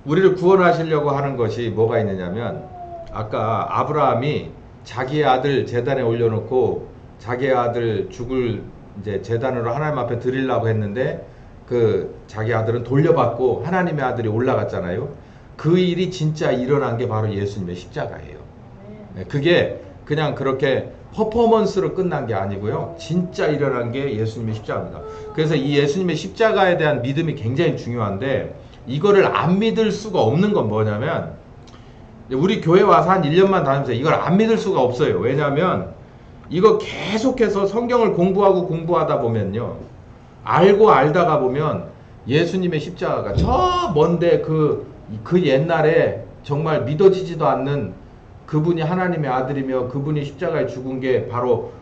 우리를 구원하시려고 하는 것이 뭐가 있느냐면, 아까 아브라함이 자기의 아들 제단에 올려놓고 자기의 아들 죽을 이제 제단으로 하나님 앞에 드리려고 했는데, 그 자기 아들은 돌려받고 하나님의 아들이 올라갔잖아요. 그 일이 진짜 일어난 게 바로 예수님의 십자가예요. 그게 그냥 그렇게 퍼포먼스로 끝난 게 아니고요. 진짜 일어난 게 예수님의 십자가입니다. 그래서 이 예수님의 십자가에 대한 믿음이 굉장히 중요한데, 이거를 안 믿을 수가 없는 건 뭐냐면, 우리 교회 와서 한 1년만 다니면서 이걸 안 믿을 수가 없어요. 왜냐하면 이거 계속해서 성경을 공부하다 보면요, 알고 알다가 보면 예수님의 십자가가 저 먼데 그 옛날에 정말 믿어지지도 않는 그분이 하나님의 아들이며 그분이 십자가에 죽은 게 바로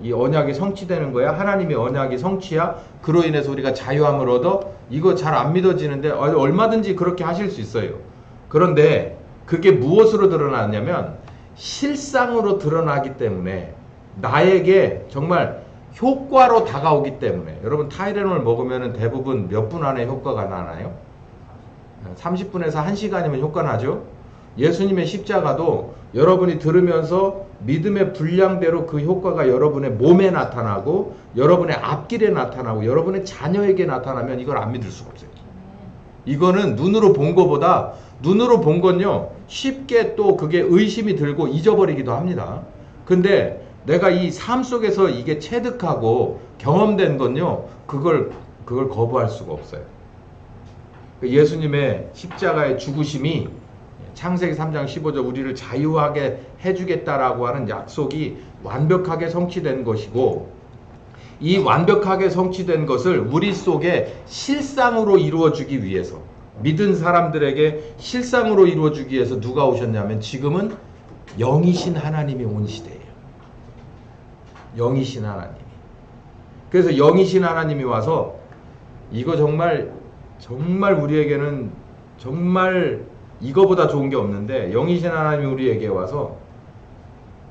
이 언약이 성취되는 거야. 하나님의 언약이 성취야. 그로 인해서 우리가 자유함을 얻어. 이거 잘 안 믿어지는데 얼마든지 그렇게 하실 수 있어요. 그런데 그게 무엇으로 드러나냐면 실상으로 드러나기 때문에, 나에게 정말 효과로 다가오기 때문에. 여러분 타이레놀 먹으면 대부분 몇 분 안에 효과가 나나요? 30분에서 1시간이면 효과 나죠? 예수님의 십자가도 여러분이 들으면서 믿음의 분량대로 그 효과가 여러분의 몸에 나타나고 여러분의 앞길에 나타나고 여러분의 자녀에게 나타나면 이걸 안 믿을 수가 없어요. 이거는 눈으로 본 거보다, 눈으로 본 건요 쉽게 또 그게 의심이 들고 잊어버리기도 합니다. 근데 내가 이 삶 속에서 이게 체득하고 경험된 건요, 그걸 거부할 수가 없어요. 예수님의 십자가의 죽으심이 창세기 3장 15절 우리를 자유하게 해주겠다라고 하는 약속이 완벽하게 성취된 것이고, 이 완벽하게 성취된 것을 우리 속에 실상으로 이루어주기 위해서, 믿은 사람들에게 실상으로 이루어주기 위해서 누가 오셨냐면 지금은 영이신 하나님이 온 시대예요. 영이신 하나님이. 그래서 영이신 하나님이 와서 이거 정말 우리에게는 정말 이거보다 좋은 게 없는데, 영이신 하나님이 우리에게 와서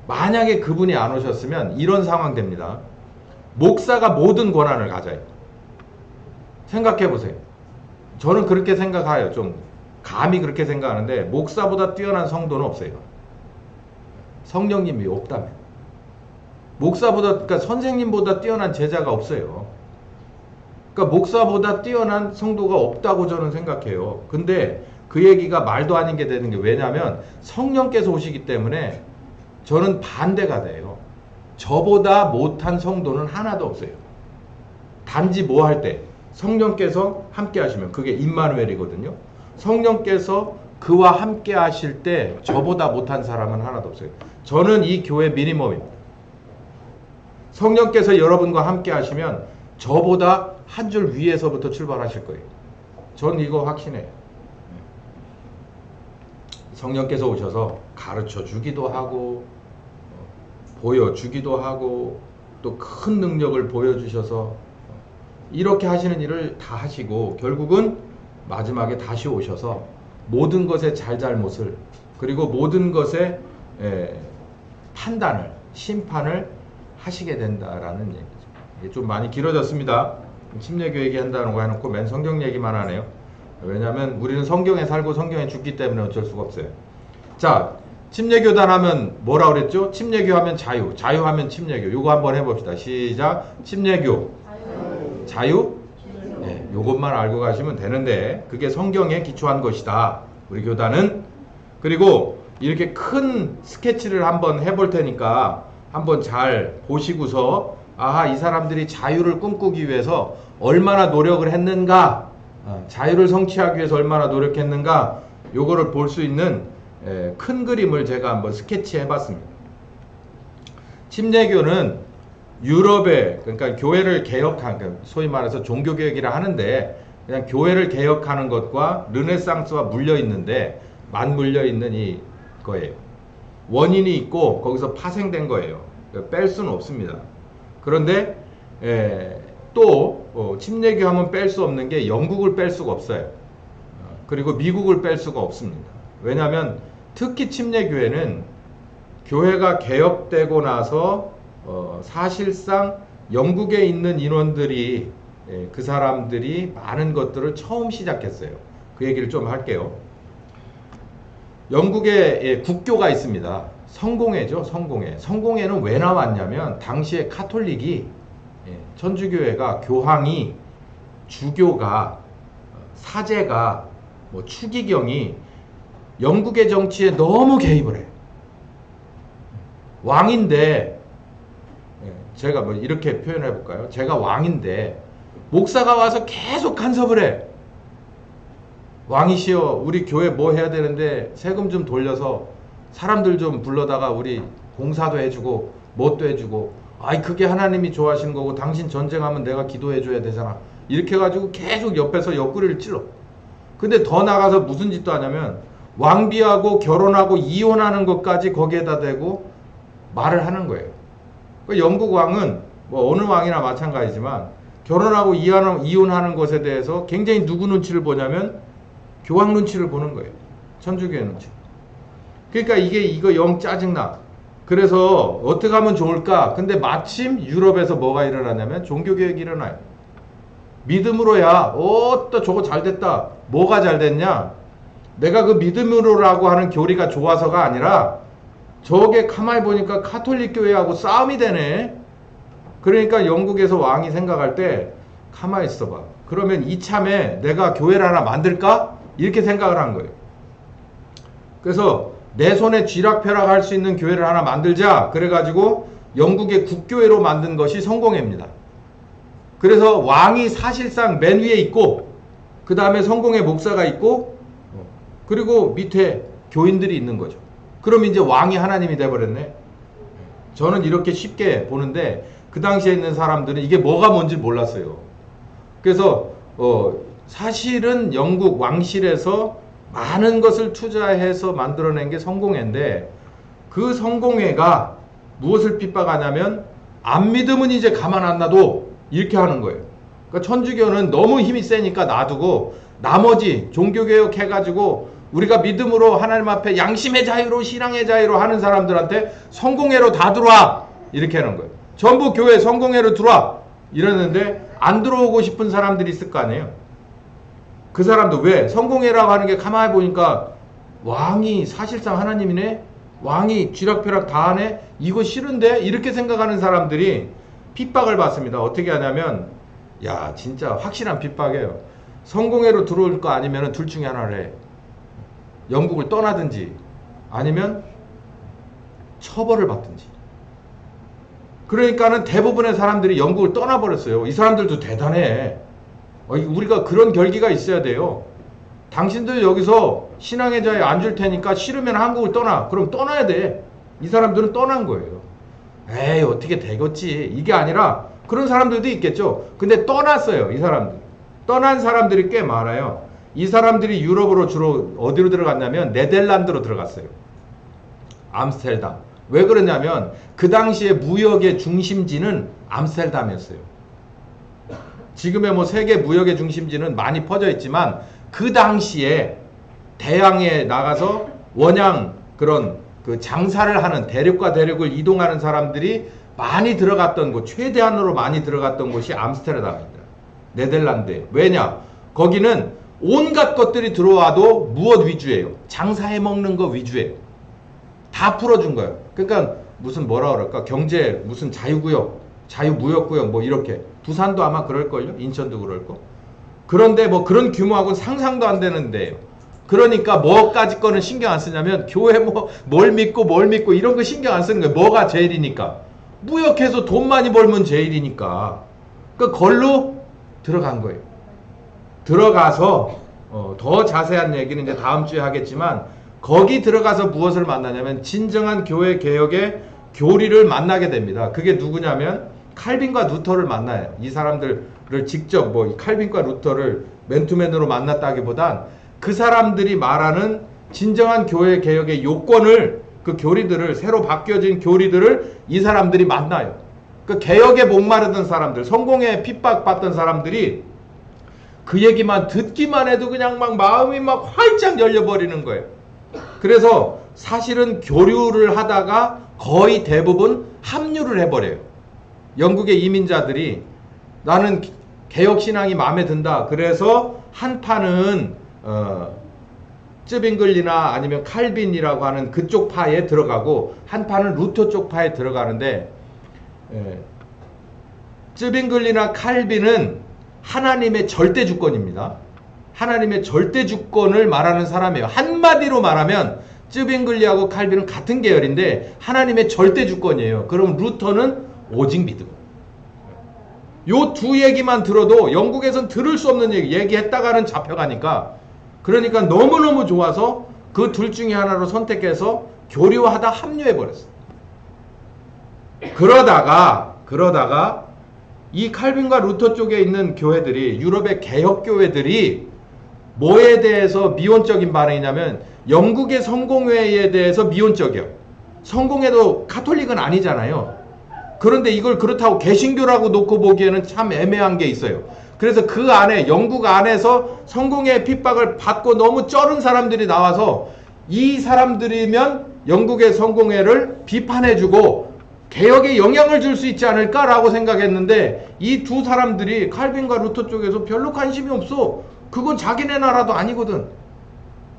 만약에 그분이 안 오셨으면 이런 상황 됩니다. 목사가 모든 권한을 가져요. 생각해 보세요. 저는 그렇게 생각해요. 좀 감히 그렇게 생각하는데, 목사보다 뛰어난 성도는 없어요. 성령님이 없다면. 목사보다, 그러니까 선생님보다 뛰어난 제자가 없어요. 그러니까 목사보다 뛰어난 성도가 없다고 저는 생각해요. 근데 그 얘기가 말도 아닌 게 되는 게, 왜냐하면 성령께서 오시기 때문에 저는 반대가 돼요. 저보다 못한 성도는 하나도 없어요. 단지 뭐 할 때? 성령께서 함께 하시면, 그게 임마누엘이거든요. 성령께서 그와 함께 하실 때 저보다 못한 사람은 하나도 없어요. 저는 이 교회 미니멈입니다. 성령께서 여러분과 함께 하시면 저보다 한 줄 위에서부터 출발하실 거예요. 저는 이거 확신해요. 성령께서 오셔서 가르쳐 주기도 하고 보여주기도 하고 또 큰 능력을 보여주셔서 이렇게 하시는 일을 다 하시고 결국은 마지막에 다시 오셔서 모든 것의 잘잘못을 그리고 모든 것의 판단을 심판을 하시게 된다라는 얘기죠. 이게 좀 많이 길어졌습니다. 침례교 얘기한다는 거 해놓고 맨 성경 얘기만 하네요. 왜냐하면 우리는 성경에 살고 성경에 죽기 때문에 어쩔 수가 없어요. 자, 침례교단 하면 뭐라 그랬죠? 침례교 하면 자유, 자유 하면 침례교. 요거 한번 해봅시다. 시작. 침례교. 자유? 네, 요것만 알고 가시면 되는데 그게 성경에 기초한 것이다. 우리 교단은. 그리고 이렇게 큰 스케치를 한번 해볼 테니까 한번 잘 보시고서 아하, 이 사람들이 자유를 꿈꾸기 위해서 얼마나 노력을 했는가, 자유를 성취하기 위해서 얼마나 노력했는가, 요거를 볼 수 있는 큰 그림을 제가 한번 스케치해 봤습니다. 침례교는 유럽에, 그러니까 교회를 개혁한, 그러니까 소위 말해서 종교개혁이라 하는데 그냥 교회를 개혁하는 것과 르네상스와 물려있는데 맞물려있는 이 거예요. 원인이 있고 거기서 파생된 거예요. 뺄 수는 없습니다. 그런데 또 침례교 하면 뺄 수 없는 게 영국을 뺄 수가 없어요. 그리고 미국을 뺄 수가 없습니다. 왜냐하면 특히 침례교회는 교회가 개혁되고 나서 사실상 영국에 있는 인원들이 그 사람들이 많은 것들을 처음 시작했어요. 그 얘기를 좀 할게요. 영국에 국교가 있습니다. 성공회죠. 성공회. 성공회는 왜 나왔냐면 당시에 카톨릭이 천주교회가 교황이 주교가 사제가 뭐 추기경이 영국의 정치에 너무 개입을 해. 왕인데 제가 뭐 이렇게 표현해 볼까요? 제가 왕인데 목사가 와서 계속 간섭을 해. 왕이시여, 우리 교회 뭐 해야 되는데 세금 좀 돌려서 사람들 좀 불러다가 우리 봉사도 해주고 뭣도 해주고, 아이 그게 하나님이 좋아하시는 거고 당신 전쟁하면 내가 기도해 줘야 되잖아. 이렇게 해가지고 계속 옆에서 옆구리를 찔러. 근데 더 나가서 무슨 짓도 하냐면 왕비하고 결혼하고 이혼하는 것까지 거기에다 대고 말을 하는 거예요. 영국 왕은 뭐 어느 왕이나 마찬가지지만 결혼하고 이혼하는 것에 대해서 굉장히 누구 눈치를 보냐면 교황 눈치를 보는 거예요. 천주교의 눈치. 그러니까 이거 영 짜증나. 그래서 어떻게 하면 좋을까? 근데 마침 유럽에서 뭐가 일어나냐면 종교개혁이 일어나요. 믿음으로야 또 저거 잘 됐다. 뭐가 잘 됐냐? 내가 그 믿음으로라고 하는 교리가 좋아서가 아니라 저게 가만히 보니까 카톨릭 교회하고 싸움이 되네. 그러니까 영국에서 왕이 생각할 때 가만히 있어봐. 그러면 이참에 내가 교회를 하나 만들까? 이렇게 생각을 한 거예요. 그래서 내 손에 쥐락펴락 할 수 있는 교회를 하나 만들자. 그래가지고 영국의 국교회로 만든 것이 성공회입니다. 그래서 왕이 사실상 맨 위에 있고 그 다음에 성공회 목사가 있고 그리고 밑에 교인들이 있는 거죠. 그럼 이제 왕이 하나님이 돼버렸네. 저는 이렇게 쉽게 보는데 그 당시에 있는 사람들은 이게 뭐가 뭔지 몰랐어요. 그래서 사실은 영국 왕실에서 많은 것을 투자해서 만들어낸 게 성공회인데 그 성공회가 무엇을 핍박하냐면 안 믿으면 이제 가만 안 놔도 이렇게 하는 거예요. 그러니까 천주교는 너무 힘이 세니까 놔두고 나머지 종교개혁 해가지고 우리가 믿음으로 하나님 앞에 양심의 자유로 신앙의 자유로 하는 사람들한테 성공회로 다 들어와 이렇게 하는 거예요. 전부 교회 성공회로 들어와 이러는데 안 들어오고 싶은 사람들이 있을 거 아니에요. 그 사람도 왜? 성공회라고 하는 게 가만히 보니까 왕이 사실상 하나님이네? 왕이 쥐락펴락 다 하네? 이거 싫은데? 이렇게 생각하는 사람들이 핍박을 받습니다. 어떻게 하냐면 야 진짜 확실한 핍박이에요. 성공회로 들어올 거 아니면 둘 중에 하나를 해. 영국을 떠나든지 아니면 처벌을 받든지. 그러니까는 대부분의 사람들이 영국을 떠나버렸어요. 이 사람들도 대단해. 우리가 그런 결기가 있어야 돼요. 당신들 여기서 신앙의 자유 안 줄 테니까 싫으면 한국을 떠나. 그럼 떠나야 돼. 이 사람들은 떠난 거예요. 에이 어떻게 되겠지. 이게 아니라 그런 사람들도 있겠죠. 근데 떠났어요. 이 사람들. 떠난 사람들이 꽤 많아요. 이 사람들이 유럽으로 주로 어디로 들어갔냐면 네덜란드로 들어갔어요. 암스테르담. 왜 그러냐면 그 당시에 무역의 중심지는 암스테르담이었어요. 지금의 뭐 세계 무역의 중심지는 많이 퍼져 있지만 그 당시에 대양에 나가서 원양 그런 그 장사를 하는 대륙과 대륙을 이동하는 사람들이 많이 들어갔던 곳, 최대한으로 많이 들어갔던 곳이 암스테르담입니다. 네덜란드에. 왜냐? 거기는 온갖 것들이 들어와도 무엇 위주예요? 장사해 먹는 거 위주예요. 다 풀어준 거예요. 그러니까 무슨 뭐라 그럴까? 경제 무슨 자유구역, 자유무역구역 뭐 이렇게. 부산도 아마 그럴걸요? 인천도 그럴거. 그런데 뭐 그런 규모하고는 상상도 안 되는데요. 그러니까 뭐까지 거는 신경 안 쓰냐면 교회 뭐 뭘 믿고 이런 거 신경 안 쓰는 거예요. 뭐가 제일이니까. 무역해서 돈 많이 벌면 제일이니까. 그러니까 걸로 들어간 거예요. 들어가서 더 자세한 얘기는 이제 다음 주에 하겠지만 거기 들어가서 무엇을 만나냐면 진정한 교회 개혁의 교리를 만나게 됩니다. 그게 누구냐면 칼빈과 루터를 만나요. 이 사람들을 직접 뭐 칼빈과 루터를 맨투맨으로 만났다기보단 그 사람들이 말하는 진정한 교회 개혁의 요건을 그 교리들을 새로 바뀌어진 교리들을 이 사람들이 만나요. 그 개혁에 목마르던 사람들, 성공에 핍박받던 사람들이 그 얘기만 듣기만 해도 그냥 막 마음이 막 활짝 열려버리는 거예요. 그래서 사실은 교류를 하다가 거의 대부분 합류를 해버려요. 영국의 이민자들이 나는 개혁신앙이 마음에 든다. 그래서 한 판은 쯔빙글리나 아니면 칼빈이라고 하는 그쪽 파에 들어가고 한 판은 루터 쪽 파에 들어가는데 쯔빙글리나 칼빈은 하나님의 절대 주권입니다. 하나님의 절대 주권을 말하는 사람이에요. 한마디로 말하면 쯔빙글리하고 칼빈은 같은 계열인데 하나님의 절대 주권이에요. 그럼 루터는 오직 믿음. 요 두 얘기만 들어도 영국에선 들을 수 없는 얘기했다가는 잡혀가니까 그러니까 너무너무 좋아서 그 둘 중에 하나로 선택해서 교류하다 합류해버렸어요. 그러다가 이 칼빈과 루터 쪽에 있는 교회들이 유럽의 개혁교회들이 뭐에 대해서 미온적인 반응이냐면 영국의 성공회에 대해서 미온적이요. 성공회도 카톨릭은 아니잖아요. 그런데 이걸 그렇다고 개신교라고 놓고 보기에는 참 애매한 게 있어요. 그래서 그 안에 영국 안에서 성공회의 핍박을 받고 너무 쩔은 사람들이 나와서 이 사람들이면 영국의 성공회를 비판해주고 개혁에 영향을 줄 수 있지 않을까라고 생각했는데 이 두 사람들이 칼빈과 루터 쪽에서 별로 관심이 없어. 그건 자기네 나라도 아니거든.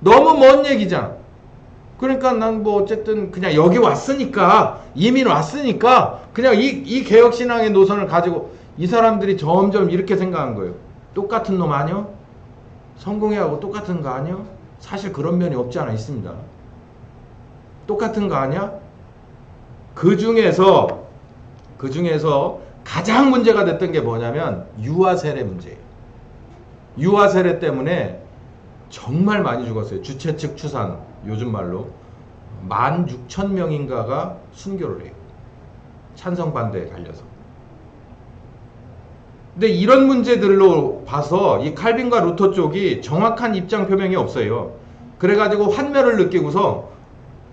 너무 먼 얘기잖아. 그러니까 난 뭐 어쨌든 그냥 여기 왔으니까 이민 왔으니까 그냥 이 개혁신앙의 노선을 가지고 이 사람들이 점점 이렇게 생각한 거예요. 똑같은 놈 아니야? 성공회하고 똑같은 거 아니야? 사실 그런 면이 없지 않아 있습니다. 똑같은 거 아니야? 그 중에서 가장 문제가 됐던 게 뭐냐면 유아 세례 문제예요. 유아 세례 때문에 정말 많이 죽었어요. 주최 측 추산 요즘 말로 16,000명인가가 순교를 해요. 찬성 반대에 달려서. 근데 이런 문제들로 봐서 이 칼빈과 루터 쪽이 정확한 입장 표명이 없어요. 그래가지고 환멸을 느끼고서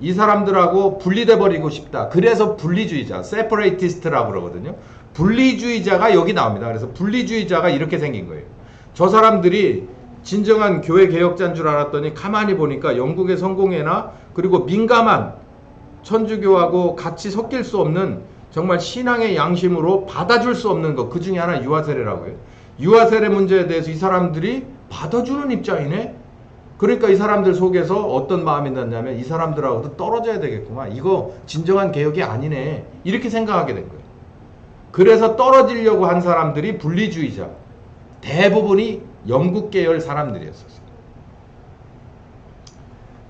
이 사람들하고 분리돼 버리고 싶다. 그래서 분리주의자, 세퍼레이티스트라고 그러거든요. 분리주의자가 여기 나옵니다. 그래서 분리주의자가 이렇게 생긴 거예요. 저 사람들이 진정한 교회 개혁자인 줄 알았더니 가만히 보니까 영국의 성공회나 그리고 민감한 천주교하고 같이 섞일 수 없는 정말 신앙의 양심으로 받아줄 수 없는 것, 그 중에 하나 유아세례라고 해요. 유아세례 문제에 대해서 이 사람들이 받아주는 입장이네. 그러니까 이 사람들 속에서 어떤 마음이 났냐면 이 사람들하고도 떨어져야 되겠구만. 이거 진정한 개혁이 아니네. 이렇게 생각하게 된 거예요. 그래서 떨어지려고 한 사람들이 분리주의자. 대부분이 영국 계열 사람들이었어요.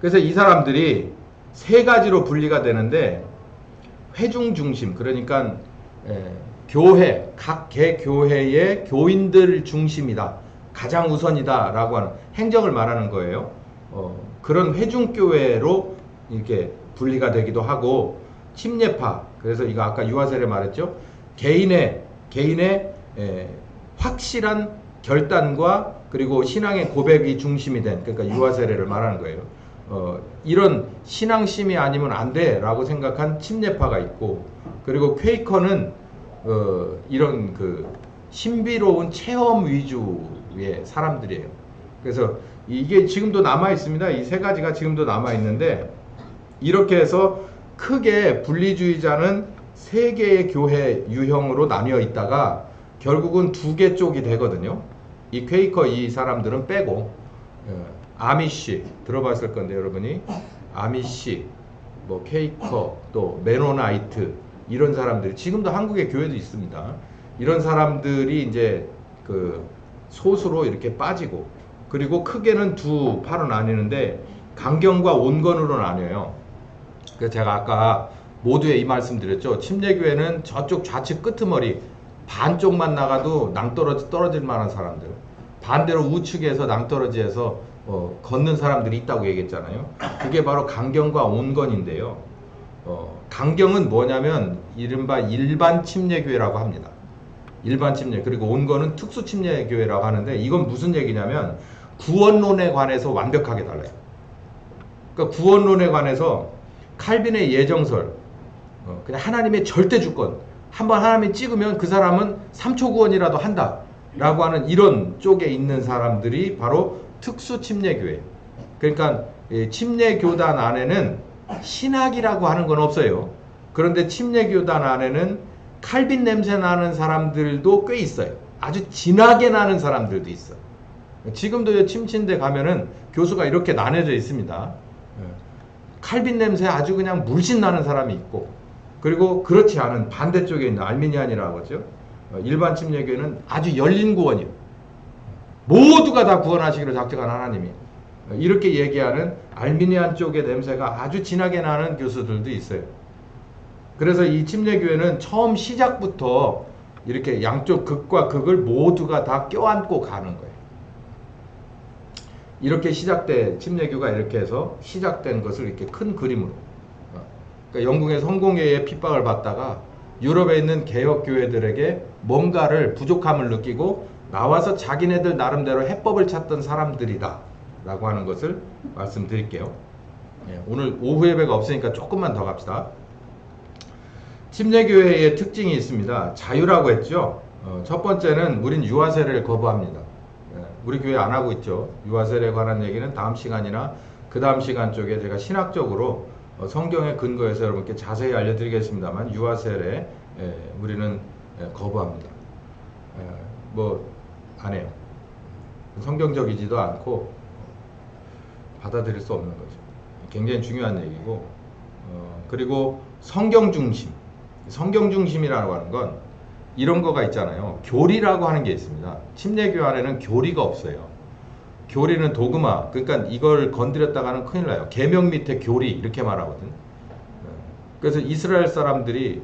그래서 이 사람들이 세 가지로 분리가 되는데 회중 중심, 그러니까 교회, 각 개교회의 교인들 중심이다. 가장 우선이다 라고 하는 행정을 말하는 거예요. 그런 회중교회로 이렇게 분리가 되기도 하고 침례파, 그래서 이거 아까 유아세례 말했죠. 개인의 확실한 결단과 그리고 신앙의 고백이 중심이 된, 그러니까 유아세례를 말하는 거예요. 이런 신앙심이 아니면 안 돼라고 생각한 침례파가 있고, 그리고 퀘이커는 이런 그 신비로운 체험 위주의 사람들이에요. 그래서 이게 지금도 남아 있습니다. 이 세 가지가 지금도 남아 있는데, 이렇게 해서 크게 분리주의자는 세 개의 교회 유형으로 나뉘어 있다가 결국은 두 개 쪽이 되거든요. 이 퀘이커 이 사람들은 빼고, 아미시 들어봤을 건데 여러분이 아미시, 뭐 퀘이커, 또 메노나이트 이런 사람들이 지금도 한국의 교회도 있습니다. 이런 사람들이 이제 그 소수로 이렇게 빠지고, 그리고 크게는 두 파로 나뉘는데 강경과 온건으로 나뉘어요. 그래서 제가 아까 모두에 이 말씀 드렸죠. 침례교회는 저쪽 좌측 끄트머리 반쪽만 나가도 떨어질 만한 사람들, 반대로 우측에서 낭떠러지에서 걷는 사람들이 있다고 얘기했잖아요. 그게 바로 강경과 온건인데요. 강경은 뭐냐면 이른바 일반 침례교회라고 합니다. 일반 침례. 그리고 온건은 특수 침례교회라고 하는데, 이건 무슨 얘기냐면 구원론에 관해서 완벽하게 달라요. 그러니까 구원론에 관해서 칼빈의 예정설, 그냥 하나님의 절대 주권, 한번 하나님이 찍으면 그 사람은 3초 구원이라도 한다 라고 하는 이런 쪽에 있는 사람들이 바로 특수 침례교회. 그러니까 침례교단 안에는 신학이라고 하는 건 없어요. 그런데 침례교단 안에는 칼빈 냄새 나는 사람들도 꽤 있어요. 아주 진하게 나는 사람들도 있어. 지금도 침친대 가면은 교수가 이렇게 나뉘어져 있습니다. 칼빈 냄새 아주 그냥 물씬 나는 사람이 있고, 그리고 그렇지 않은 반대쪽에 있는 알미니안이라고 하죠. 일반 침례교회는 아주 열린 구원이에요. 모두가 다 구원하시기로 작정한 하나님이, 이렇게 얘기하는 알미니안 쪽의 냄새가 아주 진하게 나는 교수들도 있어요. 그래서 이 침례교회는 처음 시작부터 이렇게 양쪽 극과 극을 모두가 다 껴안고 가는 거예요. 이렇게 시작된 침례교가 이렇게 해서 시작된 것을 이렇게 큰 그림으로, 그러니까 영국의 성공회의 핍박을 받다가 유럽에 있는 개혁교회들에게 뭔가를 부족함을 느끼고 나와서 자기네들 나름대로 해법을 찾던 사람들이다 라고 하는 것을 말씀드릴게요. 오늘 오후 예배가 없으니까 조금만 더 갑시다. 침례교회의 특징이 있습니다. 자유라고 했죠. 첫 번째는 우린 유아세례를 거부합니다. 우리 교회 안 하고 있죠. 유아세례에 관한 얘기는 다음 시간이나 그 다음 시간 쪽에 제가 신학적으로 성경의 근거에서 여러분께 자세히 알려드리겠습니다만, 유아세례 우리는 거부합니다. 뭐 안 해요. 성경적이지도 않고 받아들일 수 없는 거죠. 굉장히 중요한 얘기고, 그리고 성경 중심, 성경 중심이라고 하는 건 이런 거가 있잖아요. 교리라고 하는 게 있습니다. 침례교회 안에는 교리가 없어요. 교리는 도그마, 그러니까 이걸 건드렸다가는 큰일 나요. 계명 밑에 교리 이렇게 말하거든. 그래서 이스라엘 사람들이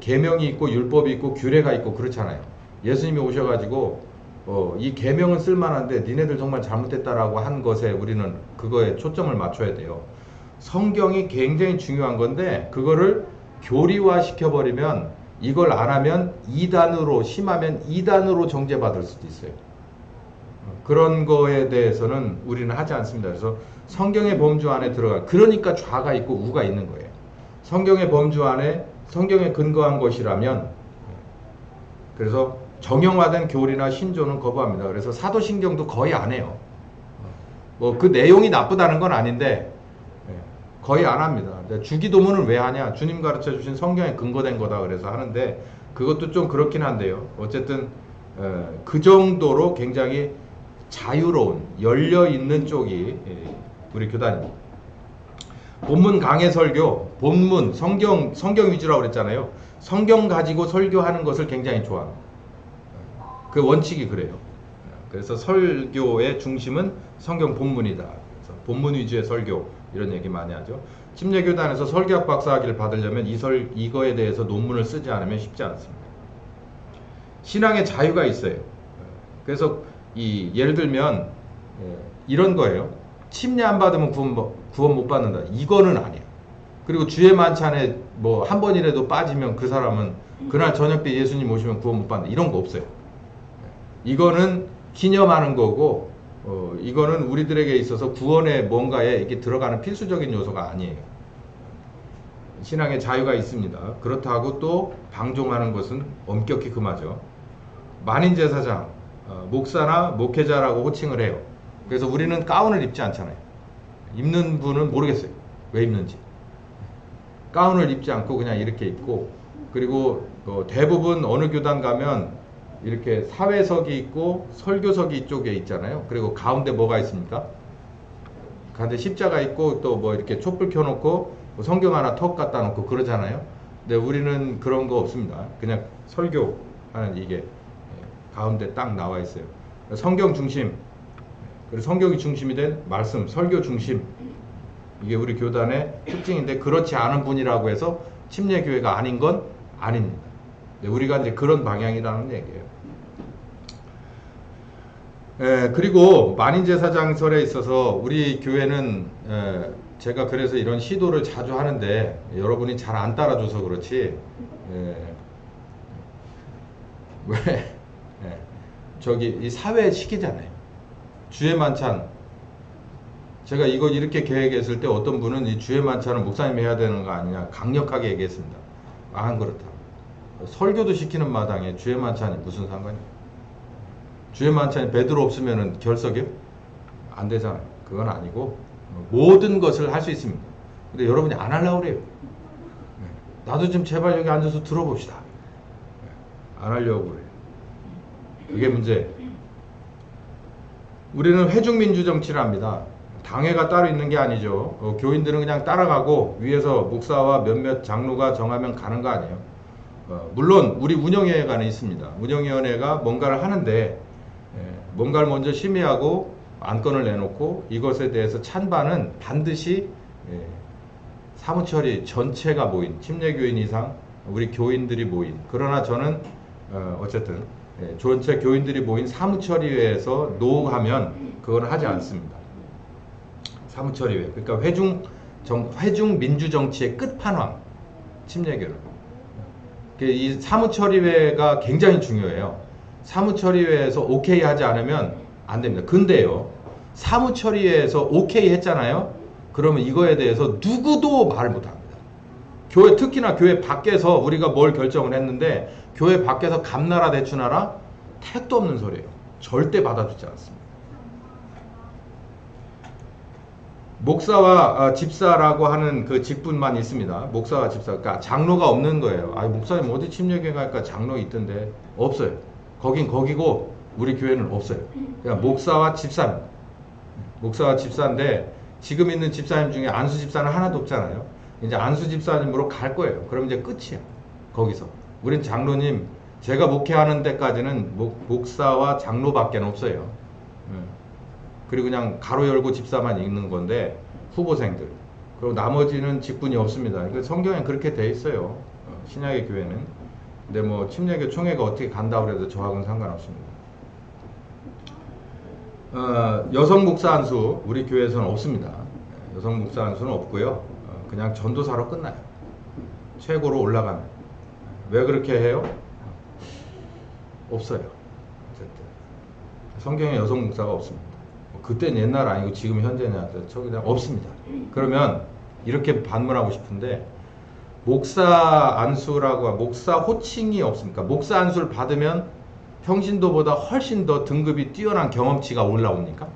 계명이 있고 율법이 있고 규례가 있고 그렇잖아요. 예수님이 오셔가지고 이 계명은 쓸만한데 니네들 정말 잘못했다라고 한 것에 우리는 그거에 초점을 맞춰야 돼요. 성경이 굉장히 중요한 건데 그거를 교리화 시켜버리면, 이걸 안 하면 이단으로, 심하면 이단으로 정죄받을 수도 있어요. 그런 거에 대해서는 우리는 하지 않습니다. 그래서 성경의 범주 안에 들어가, 그러니까 좌가 있고 우가 있는 거예요. 성경의 범주 안에 성경에 근거한 것이라면, 그래서 정형화된 교리나 신조는 거부합니다. 그래서 사도신경도 거의 안 해요. 뭐 그 내용이 나쁘다는 건 아닌데 거의 안 합니다. 주기도문을 왜 하냐? 주님 가르쳐 주신 성경에 근거된 거다 그래서 하는데, 그것도 좀 그렇긴 한데요. 어쨌든 그 정도로 굉장히 자유로운, 열려있는 쪽이 우리 교단입니다. 본문 강해 설교, 본문, 성경 위주라고 그랬잖아요. 성경 가지고 설교하는 것을 굉장히 좋아합니다. 그 원칙이 그래요. 그래서 설교의 중심은 성경 본문이다. 그래서 본문 위주의 설교, 이런 얘기 많이 하죠. 침례교단에서 설교학 박사학위를 받으려면 이거에 대해서 논문을 쓰지 않으면 쉽지 않습니다. 신앙의 자유가 있어요. 그래서 예를 들면 이런 거예요. 침례 안 받으면 구원 못 받는다. 이거는 아니에요. 그리고 주의 만찬에 뭐 한 번이라도 빠지면 그 사람은 그날 저녁 때 예수님 오시면 구원 못 받는다. 이런 거 없어요. 이거는 기념하는 거고, 이거는 우리들에게 있어서 구원의 뭔가에 이게 들어가는 필수적인 요소가 아니에요. 신앙의 자유가 있습니다. 그렇다고 또 방종하는 것은 엄격히 금하죠. 만인제사장, 목사나 목회자라고 호칭을 해요. 그래서 우리는 가운을 입지 않잖아요. 입는 분은 모르겠어요. 왜 입는지. 가운을 입지 않고 그냥 이렇게 입고, 그리고 대부분 어느 교단 가면 이렇게 사회석이 있고 설교석이 이쪽에 있잖아요. 그리고 가운데 뭐가 있습니까? 가운데 십자가 있고 또 뭐 이렇게 촛불 켜놓고 뭐 성경 하나 턱 갖다 놓고 그러잖아요. 근데 우리는 그런 거 없습니다. 그냥 설교하는 이게 가운데 딱 나와 있어요. 성경 중심, 그리고 성경이 중심이 된 말씀, 설교 중심, 이게 우리 교단의 특징인데, 그렇지 않은 분이라고 해서 침례교회가 아닌 건 아닙니다. 우리가 이제 그런 방향이라는 얘기예요. 그리고 만인제사장설에 있어서 우리 교회는 제가 그래서 이런 시도를 자주 하는데 여러분이 잘 안 따라줘서 그렇지, 왜 저기 이 사회 시키잖아요. 주의 만찬, 제가 이거 이렇게 계획했을 때 어떤 분은 이 주의 만찬은 목사님이 해야 되는 거 아니냐 강력하게 얘기했습니다. 안 그렇다. 설교도 시키는 마당에 주의 만찬이 무슨 상관이야? 주의 만찬이 베드로 없으면은 결석이요? 안 되잖아요. 그건 아니고 모든 것을 할 수 있습니다. 근데 여러분이 안 하려고 그래요. 나도 좀 제발 여기 앉아서 들어봅시다. 안 하려고 그래요. 그게 문제. 우리는 회중민주 정치를 합니다. 당회가 따로 있는 게 아니죠. 교인들은 그냥 따라가고 위에서 목사와 몇몇 장로가 정하면 가는 거 아니에요. 물론 우리 운영위원회가 있습니다. 운영위원회가 뭔가를 하는데 뭔가를 먼저 심의하고 안건을 내놓고 이것에 대해서 찬반은 반드시 사무처리 전체가 모인 침례교인 이상 우리 교인들이 모인, 그러나 저는 어쨌든 전체 교인들이 모인 사무처리회에서 노하면 그건 하지 않습니다. 사무처리회, 그러니까 회중 민주 정치의 끝판왕, 침례교는. 이 사무처리회가 굉장히 중요해요. 사무처리회에서 오케이 하지 않으면 안 됩니다. 근데요, 사무처리회에서 오케이 했잖아요. 그러면 이거에 대해서 누구도 말을 못 합니다. 교회, 특히나 교회 밖에서 우리가 뭘 결정을 했는데 교회 밖에서 감나라 대추나라 택도 없는 소리예요. 절대 받아주지 않습니다. 목사와 집사라고 하는 그 직분만 있습니다. 목사와 집사, 그러니까 장로가 없는 거예요. 아, 목사님 어디 침례교회 갈까? 장로 있던데. 없어요. 거긴 거기고 우리 교회는 없어요. 그냥 목사와 집사입니다. 목사와 집사인데 지금 있는 집사님 중에 안수 집사는 하나도 없잖아요. 이제 안수 집사님으로 갈 거예요. 그럼 이제 끝이야. 거기서. 우린 장로님, 제가 목회하는 데까지는 목사와 장로밖에 없어요. 그리고 그냥 가로 열고 집사만 있는 건데 후보생들. 그리고 나머지는 직분이 없습니다. 성경에 그렇게 돼 있어요. 신약의 교회는. 근데 뭐 침례교 총회가 어떻게 간다고 해도 저하고는 상관없습니다. 여성 목사 안수 우리 교회에서는 없습니다. 여성 목사 안수는 없고요. 그냥 전도사로 끝나요. 최고로 올라가면. 왜 그렇게 해요? 없어요. 어쨌든 성경에 여성 목사가 없습니다. 그때는 옛날 아니고 지금 현재냐, 저기 없습니다. 그러면 이렇게 반문하고 싶은데, 목사 안수라고, 목사 호칭이 없습니까? 목사 안수를 받으면 평신도보다 훨씬 더 등급이 뛰어난 경험치가 올라옵니까?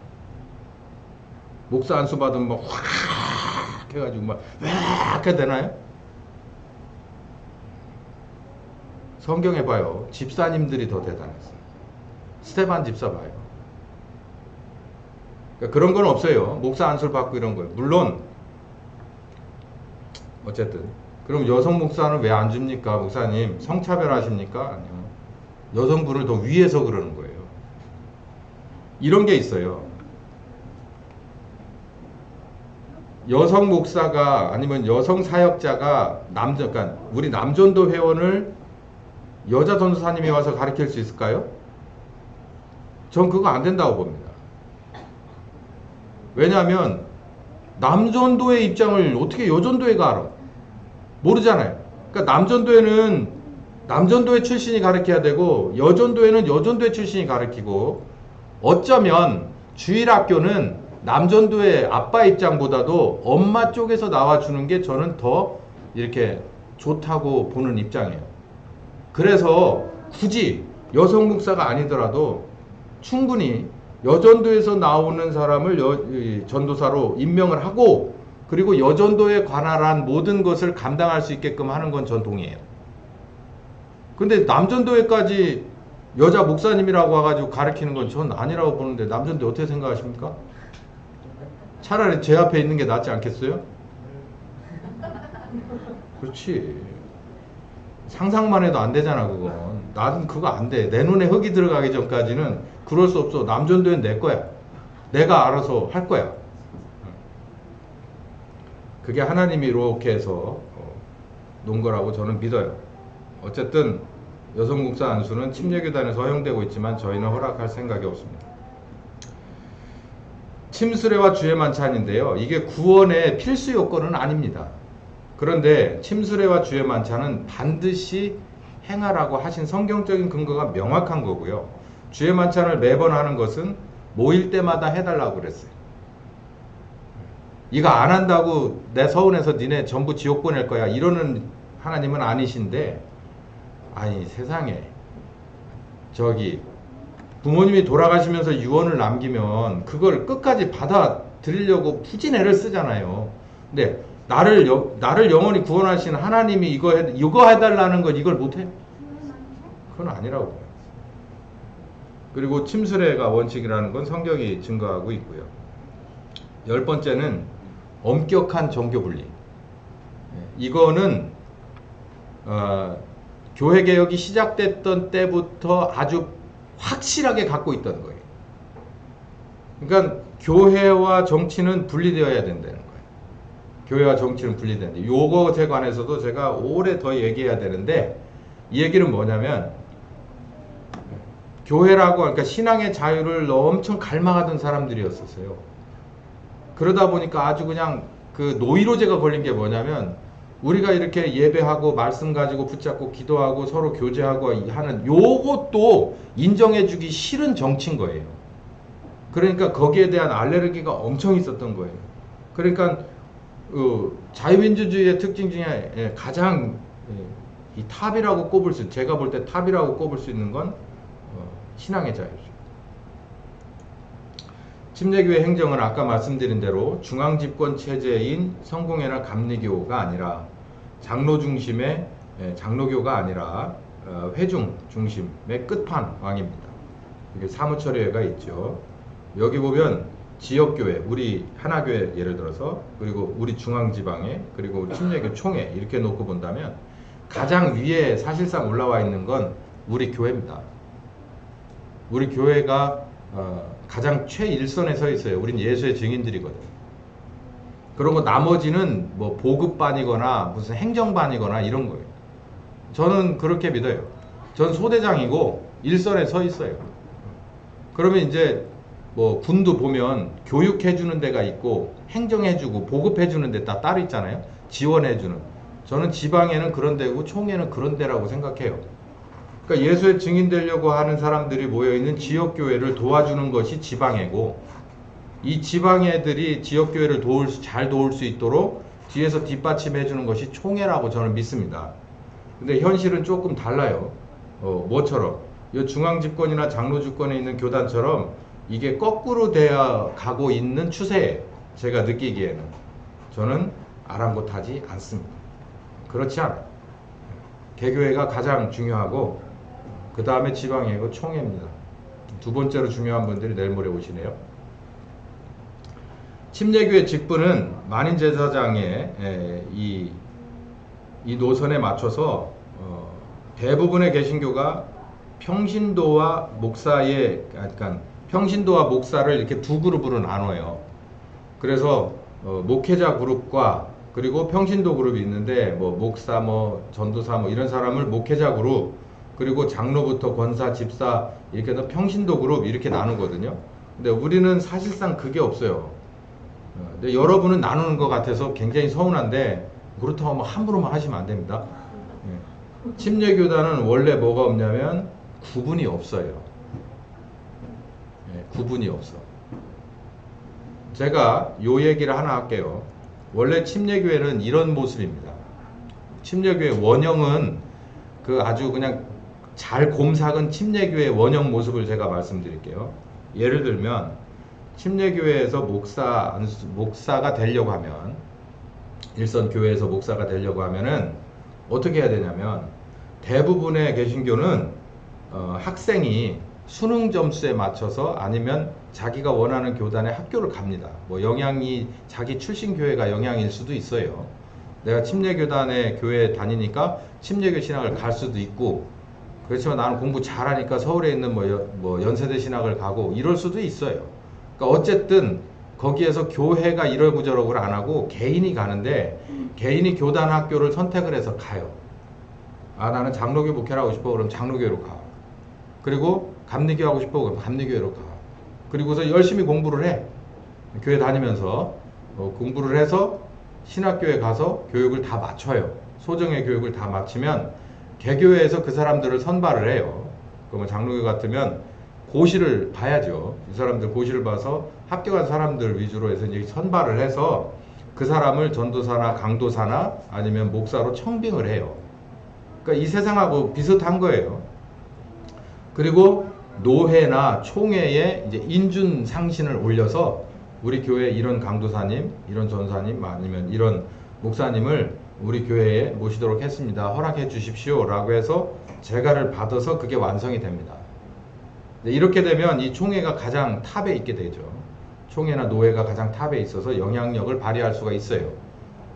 목사 안수 받으면 막 확 해가지고 막 왜 되나요? 성경에 봐요. 집사님들이 더 대단했어요. 스테반 집사 봐요. 그러니까 그런 건 없어요. 목사 안수를 받고 이런 거예요. 물론 어쨌든 그럼 여성 목사는 왜 안 줍니까? 목사님 성차별 하십니까? 아니요. 여성분을 더 위해서 그러는 거예요. 이런 게 있어요. 여성 목사가 아니면 여성 사역자가 그러니까 우리 남전도 회원을 여자 전도사님이 와서 가르칠 수 있을까요? 전 그거 안 된다고 봅니다. 왜냐하면 남전도의 입장을 어떻게 여전도회가 알아? 모르잖아요. 그러니까 남전도회는 남전도회 출신이 가르쳐야 되고 여전도회는 여전도회 출신이 가르치고, 어쩌면 주일학교는 남전도의 아빠 입장보다도 엄마 쪽에서 나와주는 게 저는 더 이렇게 좋다고 보는 입장이에요. 그래서 굳이 여성 목사가 아니더라도 충분히 여전도에서 나오는 사람을 전도사로 임명을 하고, 그리고 여전도에 관할한 모든 것을 감당할 수 있게끔 하는 건 전 동의해요. 근데 남전도회까지 여자 목사님이라고 와가지고 가르치는 건 전 아니라고 보는데, 남전도회 어떻게 생각하십니까? 차라리 제 앞에 있는 게 낫지 않겠어요? 그렇지. 상상만 해도 안 되잖아, 그건. 나는 그거 안 돼. 내 눈에 흙이 들어가기 전까지는 그럴 수 없어. 남전도회는 내 거야. 내가 알아서 할 거야. 그게 하나님이 이렇게 해서 놓은 거라고 저는 믿어요. 어쨌든 여성 목사 안수는 침례교단에서 허용되고 있지만 저희는 허락할 생각이 없습니다. 침수례와 주의 만찬인데요. 이게 구원의 필수 요건은 아닙니다. 그런데 침수례와 주의 만찬은 반드시 행하라고 하신 성경적인 근거가 명확한 거고요. 주의 만찬을 매번 하는 것은 모일 때마다 해달라고 그랬어요. 이거 안 한다고 내 서운해서 니네 전부 지옥 보낼 거야 이러는 하나님은 아니신데, 아니 세상에 저기 부모님이 돌아가시면서 유언을 남기면 그걸 끝까지 받아들이려고 푸진애를 쓰잖아요. 근데 나를 영원히 구원하신 하나님이 이거 해달라는 건 이걸 못해? 그건 아니라고 봐요. 그리고 침수례가 원칙이라는 건 성경이 증거하고 있고요. 10번째는 엄격한 정교분리. 이거는 교회개혁이 시작됐던 때부터 아주 확실하게 갖고 있던 거예요. 그러니까 교회와 정치는 분리되어야 된다는 거예요. 교회와 정치는 분리된다. 요것에 관해서도 제가 오래 더 얘기해야 되는데, 이 얘기는 뭐냐면, 교회라고, 그러니까 신앙의 자유를 엄청 갈망하던 사람들이었었어요. 그러다 보니까 아주 그냥 그 노이로제가 걸린 게 뭐냐면, 우리가 이렇게 예배하고 말씀 가지고 붙잡고 기도하고 서로 교제하고 하는 요것도 인정해주기 싫은 정치인 거예요. 그러니까 거기에 대한 알레르기가 엄청 있었던 거예요. 그러니까 자유민주주의의 특징 중에 가장 이 탑이라고 꼽을 수, 제가 볼 때 탑이라고 꼽을 수 있는 건 신앙의 자유죠. 침례교회 행정은 아까 말씀드린 대로 중앙집권 체제인 성공회나 감리교가 아니라 장로 중심의 장로교가 아니라 회중 중심의 끝판왕입니다. 이게 사무처리회가 있죠. 여기 보면 지역교회, 우리 하나교회 예를 들어서, 그리고 우리 중앙지방회, 그리고 우리 침례교 총회 이렇게 놓고 본다면 가장 위에 사실상 올라와 있는 건 우리 교회입니다. 우리 교회가 가장 최일선에 서 있어요. 우린 예수의 증인들이거든. 그리고 나머지는 뭐 보급반이거나 무슨 행정반이거나 이런 거예요. 저는 그렇게 믿어요. 전 소대장이고 일선에 서 있어요. 그러면 이제 뭐 군도 보면 교육해주는 데가 있고 행정해주고 보급해주는 데 다 따로 있잖아요. 지원해주는. 저는 지방에는 그런 데고 총회는 그런 데라고 생각해요. 그러니까 예수의 증인 되려고 하는 사람들이 모여있는 지역교회를 도와주는 것이 지방회고, 이 지방회들이 지역교회를 잘 도울 수 있도록 뒤에서 뒷받침해주는 것이 총회라고 저는 믿습니다. 근데 현실은 조금 달라요. 뭐처럼? 이 중앙집권이나 장로주권에 있는 교단처럼 이게 거꾸로 되어 가고 있는 추세에 제가 느끼기에는 저는 아랑곳하지 않습니다. 그렇지 않아요. 개교회가 가장 중요하고 그 다음에 지방회고 총회입니다. 두 번째로 중요한 분들이 내일 모레 오시네요. 침례교회 직분은 만인제사장의 이 노선에 맞춰서 대부분의 개신교가 평신도와 목사의, 약간 평신도와 목사를 이렇게 두 그룹으로 나눠요. 그래서 목회자 그룹과 그리고 평신도 그룹이 있는데, 뭐 목사, 뭐 전도사, 뭐 이런 사람을 목회자 그룹, 그리고 장로부터 권사, 집사 이렇게 해서 평신도 그룹 이렇게 나누거든요. 근데 우리는 사실상 그게 없어요. 근데 여러분은 나누는 것 같아서 굉장히 서운한데, 그렇다고 뭐 함부로만 하시면 안 됩니다. 침례교단은 원래 뭐가 없냐면 구분이 없어요. 구분이 없어. 제가 요 얘기를 하나 할게요. 원래 침례교회는 이런 모습입니다. 침례교회 원형은 그 아주 그냥 잘 곰삭은 침례교회 원형 모습을 제가 말씀드릴게요. 예를 들면 침례교회에서 목사가 되려고 하면, 일선 교회에서 목사가 되려고 하면은 어떻게 해야 되냐면, 대부분의 개신교는 학생이 수능 점수에 맞춰서 아니면 자기가 원하는 교단에 학교를 갑니다. 뭐 영향이 자기 출신 교회가 영향일 수도 있어요. 내가 침례교단의 교회에 다니니까 침례교 신학을 갈 수도 있고, 그렇지만 나는 공부 잘하니까 서울에 있는 뭐 연세대 신학을 가고 이럴 수도 있어요. 그러니까 어쨌든 거기에서 교회가 이러고저러고를 안 하고 개인이 가는데, 개인이 교단 학교를 선택을 해서 가요. 아, 나는 장로교 목회를 하고 싶어. 그럼 장로교로 가. 그리고 감리교 하고 싶어. 그럼 감리교로 가. 그리고서 열심히 공부를 해. 교회 다니면서 공부를 해서 신학교에 가서 교육을 다 마쳐요. 소정의 교육을 다 마치면 개교회에서 그 사람들을 선발을 해요. 그러면 장로교 같으면 고시를 봐야죠. 이 사람들 고시를 봐서 합격한 사람들 위주로 해서 이제 선발을 해서 그 사람을 전도사나 강도사나 아니면 목사로 청빙을 해요. 그러니까 이 세상하고 비슷한 거예요. 그리고 노회나 총회에 이제 인준 상신을 올려서 우리 교회 이런 강도사님, 이런 전사님, 아니면 이런 목사님을 우리 교회에 모시도록 했습니다. 허락해 주십시오. 라고 해서 재가를 받아서 그게 완성이 됩니다. 이렇게 되면 이 총회가 가장 탑에 있게 되죠. 총회나 노회가 가장 탑에 있어서 영향력을 발휘할 수가 있어요.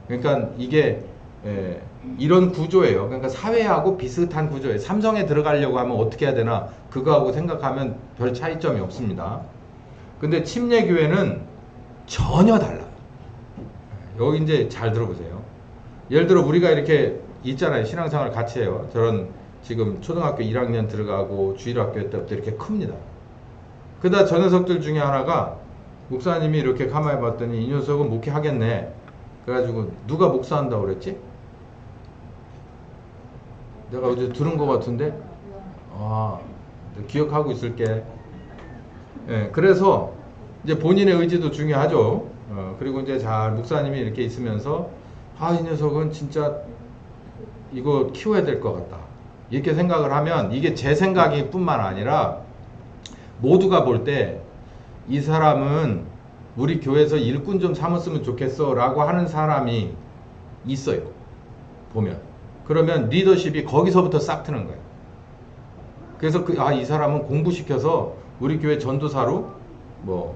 그러니까 이게 이런 구조예요. 그러니까 사회하고 비슷한 구조예요. 삼성에 들어가려고 하면 어떻게 해야 되나, 그거하고 생각하면 별 차이점이 없습니다. 근데 침례교회는 전혀 달라요. 여기 이제 잘 들어보세요. 예를 들어 우리가 이렇게 있잖아요. 신앙생활 같이 해요. 저런 지금 초등학교 1학년 들어가고 주일학교 때부터 이렇게 큽니다. 그러다 저 녀석들 중에 하나가, 목사님이 이렇게 가만히 봤더니 이 녀석은 목회하겠네. 그래가지고 누가 목사한다고 그랬지? 내가 어제 들은 것 같은데? 아, 기억하고 있을게. 예, 그래서 이제 본인의 의지도 중요하죠. 그리고 이제 잘 목사님이 이렇게 있으면서, 아, 이 녀석은 진짜 이거 키워야 될 것 같다. 이렇게 생각을 하면, 이게 제 생각이 뿐만 아니라 모두가 볼 때 이 사람은 우리 교회에서 일꾼 좀 삼았으면 좋겠어 라고 하는 사람이 있어요. 보면. 그러면 리더십이 거기서부터 싹 트는 거예요. 그래서 이 사람은 공부시켜서 우리 교회 전도사로,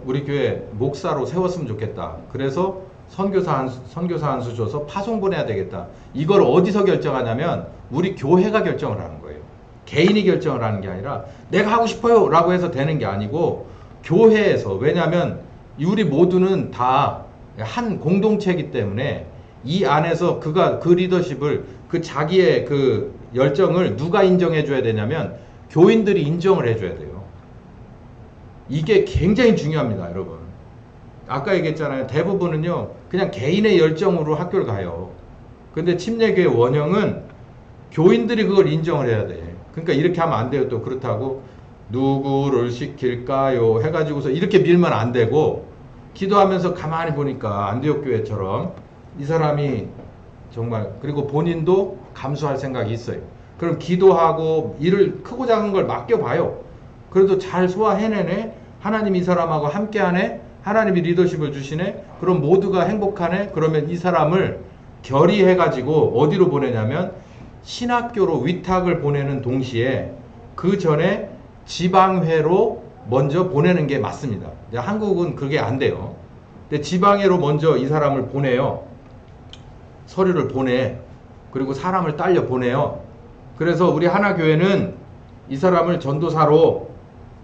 우리 교회 목사로 세웠으면 좋겠다. 그래서 선교사 한 수 줘서 파송 보내야 되겠다. 이걸 어디서 결정하냐면 우리 교회가 결정을 하는 거예요. 개인이 결정을 하는 게 아니라 내가 하고 싶어요 라고 해서 되는 게 아니고, 교회에서. 왜냐하면 우리 모두는 다 한 공동체이기 때문에 이 안에서 그 리더십을, 그 자기의 그 열정을 누가 인정해 줘야 되냐면 교인들이 인정을 해 줘야 돼요. 이게 굉장히 중요합니다, 여러분. 아까 얘기했잖아요. 대부분은요 그냥 개인의 열정으로 학교를 가요. 근데 침례교회 원형은 교인들이 그걸 인정을 해야 돼. 그러니까 이렇게 하면 안 돼요. 또 그렇다고 누구를 시킬까요 해가지고서 이렇게 밀면 안 되고, 기도하면서 가만히 보니까 안디옥 교회처럼 이 사람이 정말, 그리고 본인도 감수할 생각이 있어요. 그럼 기도하고 일을 크고 작은 걸 맡겨봐요. 그래도 잘 소화해내네. 하나님이 이 사람하고 함께하네. 하나님이 리더십을 주시네. 그럼 모두가 행복하네. 그러면 이 사람을 결의해가지고 어디로 보내냐면 신학교로 위탁을 보내는 동시에 그 전에 지방회로 먼저 보내는 게 맞습니다. 한국은 그게 안 돼요. 근데 지방회로 먼저 이 사람을 보내요. 서류를 보내. 그리고 사람을 딸려 보내요. 그래서 우리 하나교회는 이 사람을 전도사로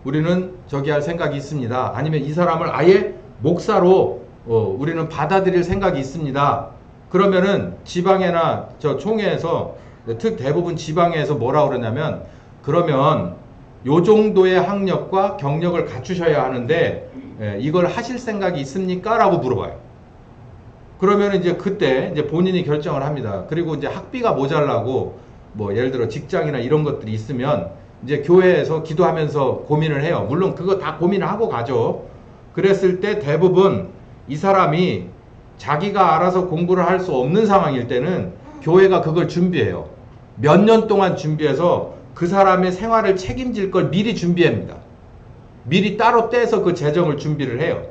우리는 할 생각이 있습니다. 아니면 이 사람을 아예 목사로 우리는 받아들일 생각이 있습니다. 그러면은 지방회나 총회에서, 대부분 지방회에서 뭐라 그러냐면, 그러면 요 정도의 학력과 경력을 갖추셔야 하는데 이걸 하실 생각이 있습니까? 라고 물어봐요. 그러면 이제 그때 이제 본인이 결정을 합니다. 그리고 이제 학비가 모자라고 예를 들어 직장이나 이런 것들이 있으면 이제 교회에서 기도하면서 고민을 해요. 물론 그거 다 고민을 하고 가죠. 그랬을 때 대부분 이 사람이 자기가 알아서 공부를 할 수 없는 상황일 때는 교회가 그걸 준비해요. 몇 년 동안 준비해서 그 사람의 생활을 책임질 걸 미리 준비합니다. 미리 따로 떼서 그 재정을 준비를 해요.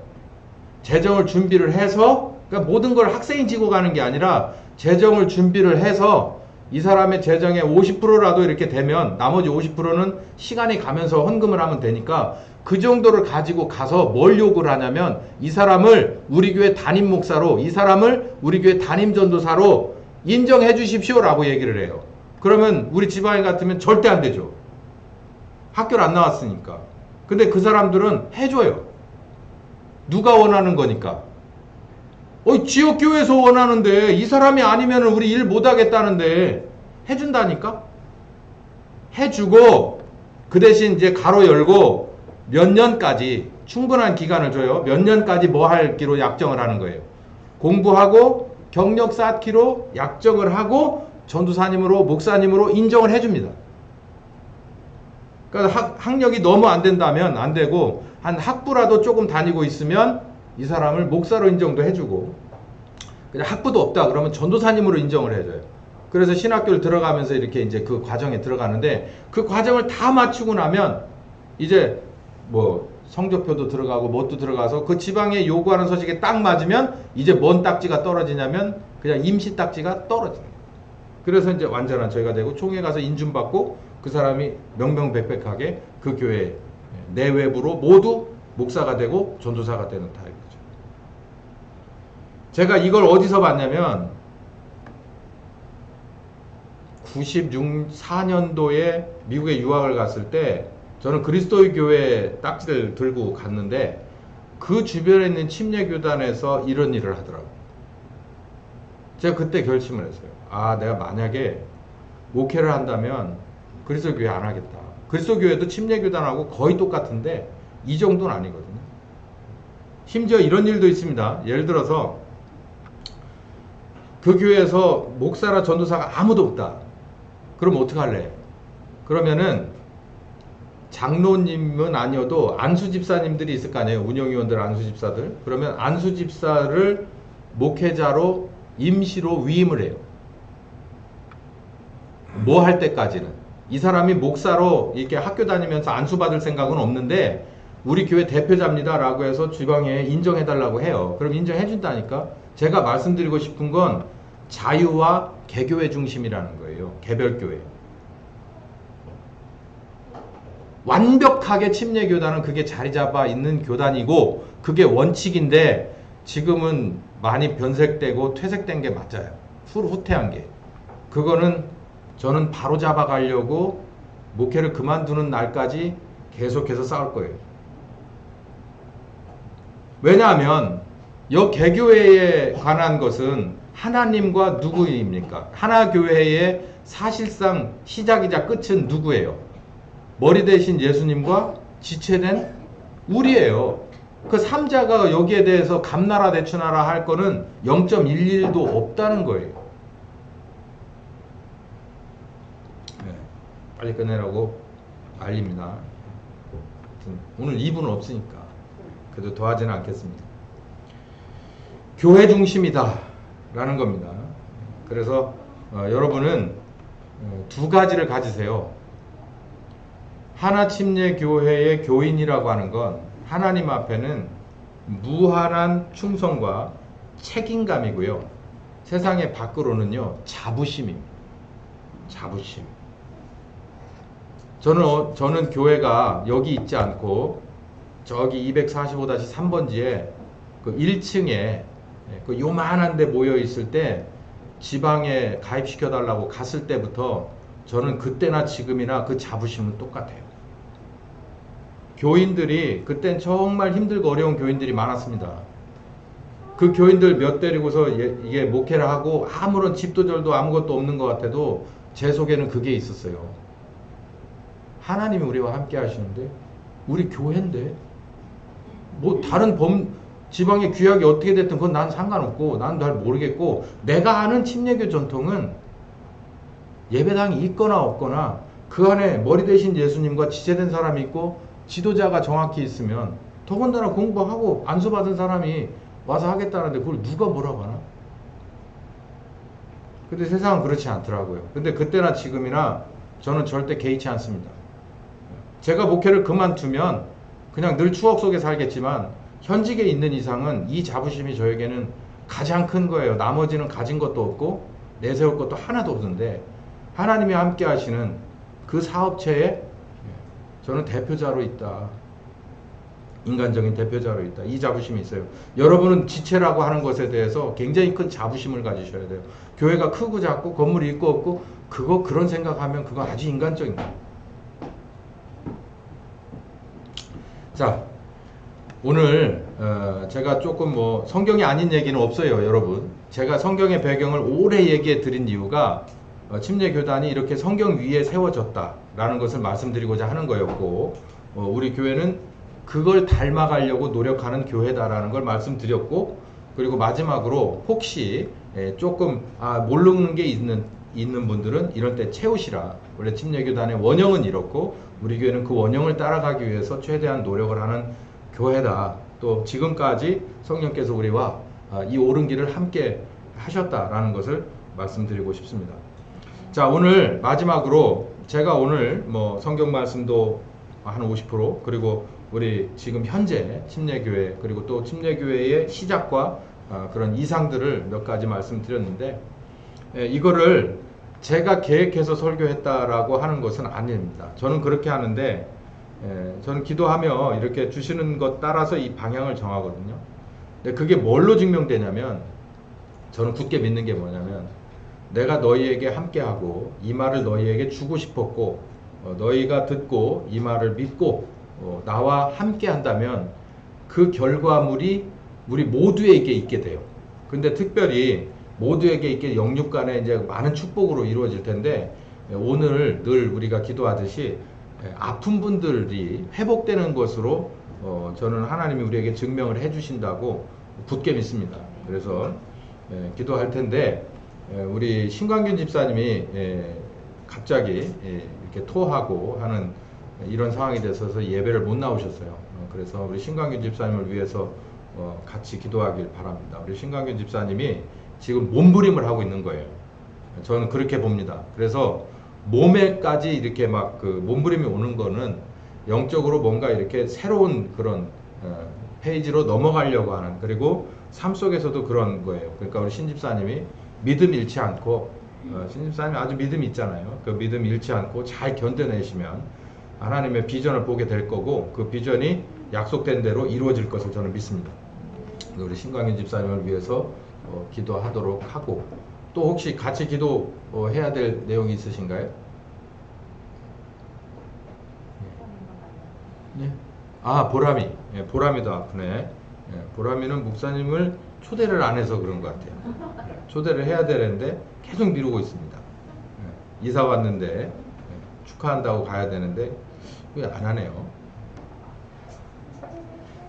재정을 준비를 해서, 그러니까 모든 걸 학생이 지고 가는 게 아니라 재정을 준비를 해서 이 사람의 재정의 50%라도 이렇게 되면 나머지 50%는 시간이 가면서 헌금을 하면 되니까 그 정도를 가지고 가서 뭘 요구를 하냐면 이 사람을 우리 교회 담임 목사로, 이 사람을 우리 교회 담임 전도사로 인정해 주십시오 라고 얘기를 해요. 그러면 우리 지방에 같으면 절대 안 되죠. 학교를 안 나왔으니까. 근데 그 사람들은 해줘요. 누가 원하는 거니까. 지역교회에서 원하는데 이 사람이 아니면 우리 일 못하겠다는데 해준다니까? 해주고 그 대신 이제 가로 열고 몇 년까지 충분한 기간을 줘요. 몇 년까지 뭐 할기로 약정을 하는 거예요. 공부하고 경력 쌓기로 약정을 하고 전도사님으로 목사님으로 인정을 해줍니다. 그러니까 학력이 너무 안 된다면 안 되고 한 학부라도 조금 다니고 있으면 이 사람을 목사로 인정도 해주고 그냥 학부도 없다 그러면 전도사님으로 인정을 해줘요. 그래서 신학교를 들어가면서 이렇게 이제 그 과정에 들어가는데 그 과정을 다 마치고 나면 이제 뭐 성적표도 들어가고 뭣도 들어가서 그 지방에 요구하는 서식에 딱 맞으면 이제 뭔 딱지가 떨어지냐면 그냥 임시 딱지가 떨어집니다. 그래서 이제 완전한 저희가 되고 총회 가서 인준받고 그 사람이 명명백백하게 그 교회 내외부로 모두 목사가 되고 전도사가 되는 타입이죠. 제가 이걸 어디서 봤냐면 94년도에 미국에 유학을 갔을 때 저는 그리스도의 교회 딱지를 들고 갔는데 그 주변에 있는 침례교단에서 이런 일을 하더라고요. 제가 그때 결심을 했어요. 내가 만약에 목회를 한다면 그리스도 교회 안 하겠다. 그리스도 교회도 침례교단하고 거의 똑같은데 이 정도는 아니거든요. 심지어 이런 일도 있습니다. 예를 들어서 그 교회에서 목사나 전도사가 아무도 없다. 그럼 어떡할래? 그러면은 장로님은 아니어도 안수집사님들이 있을 거 아니에요. 운영위원들, 안수집사들. 그러면 안수집사를 목회자로 임시로 위임을 해요. 뭐 할 때까지는. 이 사람이 목사로 이렇게 학교 다니면서 안수받을 생각은 없는데 우리 교회 대표자입니다 라고 해서 지방에 인정해달라고 해요. 그럼 인정해준다니까. 제가 말씀드리고 싶은 건 자유와 개교회 중심이라는 거예요. 개별교회. 완벽하게 침례교단은 그게 자리 잡아 있는 교단이고 그게 원칙인데 지금은 많이 변색되고 퇴색된 게 맞아요. 후퇴한 게. 그거는 저는 바로 잡아가려고 목회를 그만두는 날까지 계속해서 싸울 거예요. 왜냐하면 이 개교회에 관한 것은 하나님과 누구입니까? 하나교회의 사실상 시작이자 끝은 누구예요? 머리 대신 예수님과 지체된 우리예요. 그 3자가 여기에 대해서 감나라 대추나라 할 거는 0.11도 없다는 거예요. 네, 빨리 끝내라고 알립니다. 오늘 2분은 없으니까 그래도 더하지는 않겠습니다. 교회 중심이다 라는 겁니다. 그래서 여러분은 두 가지를 가지세요. 하나침례교회의 교인이라고 하는 건 하나님 앞에는 무한한 충성과 책임감이고요. 세상의 밖으로는요, 자부심입니다. 자부심. 저는 교회가 여기 있지 않고 저기 245-3번지에 그 1층에 그 요만한 데 모여 있을 때 지방에 가입시켜 달라고 갔을 때부터 저는 그때나 지금이나 그 자부심은 똑같아요. 교인들이 그땐 정말 힘들고 어려운 교인들이 많았습니다. 그 교인들 몇 데리고서 이게 목회를 하고 아무런 집도절도 아무것도 없는 것 같아도 제 속에는 그게 있었어요. 하나님이 우리와 함께 하시는데 우리 교회인데 뭐 다른 지방의 규약이 어떻게 됐든 그건 난 상관없고 난 잘 모르겠고 내가 아는 침례교 전통은 예배당이 있거나 없거나 그 안에 머리 대신 예수님과 지체된 사람이 있고 지도자가 정확히 있으면 더군다나 공부하고 안수받은 사람이 와서 하겠다는데 그걸 누가 뭐라고 하나? 근데 세상은 그렇지 않더라고요. 근데 그때나 지금이나 저는 절대 개의치 않습니다. 제가 목회를 그만두면 그냥 늘 추억 속에 살겠지만 현직에 있는 이상은 이 자부심이 저에게는 가장 큰 거예요. 나머지는 가진 것도 없고 내세울 것도 하나도 없는데 하나님이 함께 하시는 그 사업체에 저는 대표자로 있다. 인간적인 대표자로 있다. 이 자부심이 있어요. 여러분은 지체라고 하는 것에 대해서 굉장히 큰 자부심을 가지셔야 돼요. 교회가 크고 작고 건물이 있고 없고 그런 생각하면 그거 아주 인간적인 거예요. 자, 오늘 제가 조금 뭐 성경이 아닌 얘기는 없어요, 여러분. 제가 성경의 배경을 오래 얘기해 드린 이유가 침례교단이 이렇게 성경 위에 세워졌다라는 것을 말씀드리고자 하는 거였고, 우리 교회는 그걸 닮아가려고 노력하는 교회다라는 걸 말씀드렸고, 그리고 마지막으로 혹시 조금 모르는 게 있는 분들은 이럴 때 채우시라. 원래 침례교단의 원형은 이렇고 우리 교회는 그 원형을 따라가기 위해서 최대한 노력을 하는 교회다. 또 지금까지 성령께서 우리와 이 옳은 길을 함께 하셨다라는 것을 말씀드리고 싶습니다. 자, 오늘 마지막으로 제가 오늘 뭐 성경 말씀도 한 50% 그리고 우리 지금 현재 침례교회 그리고 또 침례교회의 시작과 그런 이상들을 몇 가지 말씀드렸는데, 이거를 제가 계획해서 설교했다라고 하는 것은 아닙니다. 저는 그렇게 하는데, 저는 기도하며 이렇게 주시는 것 따라서 이 방향을 정하거든요. 근데 그게 뭘로 증명되냐면, 저는 굳게 믿는 게 뭐냐면, 내가 너희에게 함께하고 이 말을 너희에게 주고 싶었고, 너희가 듣고 이 말을 믿고 나와 함께한다면 그 결과물이 우리 모두에게 있게 돼요. 근데 특별히 모두에게 있게 영육 간에 이제 많은 축복으로 이루어질 텐데, 오늘 늘 우리가 기도하듯이 아픈 분들이 회복되는 것으로 저는 하나님이 우리에게 증명을 해주신다고 굳게 믿습니다. 그래서 기도할 텐데, 우리 신광균 집사님이 갑자기 이렇게 토하고 하는 이런 상황이 됐어서 예배를 못 나오셨어요. 그래서 우리 신광균 집사님을 위해서 같이 기도하길 바랍니다. 우리 신광균 집사님이 지금 몸부림을 하고 있는 거예요. 저는 그렇게 봅니다. 그래서 몸에까지 이렇게 막 그 몸부림이 오는 거는 영적으로 뭔가 이렇게 새로운 그런 페이지로 넘어가려고 하는, 그리고 삶 속에서도 그런 거예요. 그러니까 우리 신 집사님이 믿음 잃지 않고, 신 집사님이 아주 믿음이 있잖아요. 그 믿음 잃지 않고 잘 견뎌내시면 하나님의 비전을 보게 될 거고, 그 비전이 약속된 대로 이루어질 것을 저는 믿습니다. 우리 신광인 집사님을 위해서 기도하도록 하고, 또 혹시 같이 기도해야 될 내용이 있으신가요? 네. 보람이. 보람이도 아프네. 보람이는 목사님을 초대를 안 해서 그런 것 같아요. 초대를 해야 되는데 계속 미루고 있습니다. 이사 왔는데 축하한다고 가야 되는데 왜 안 하네요.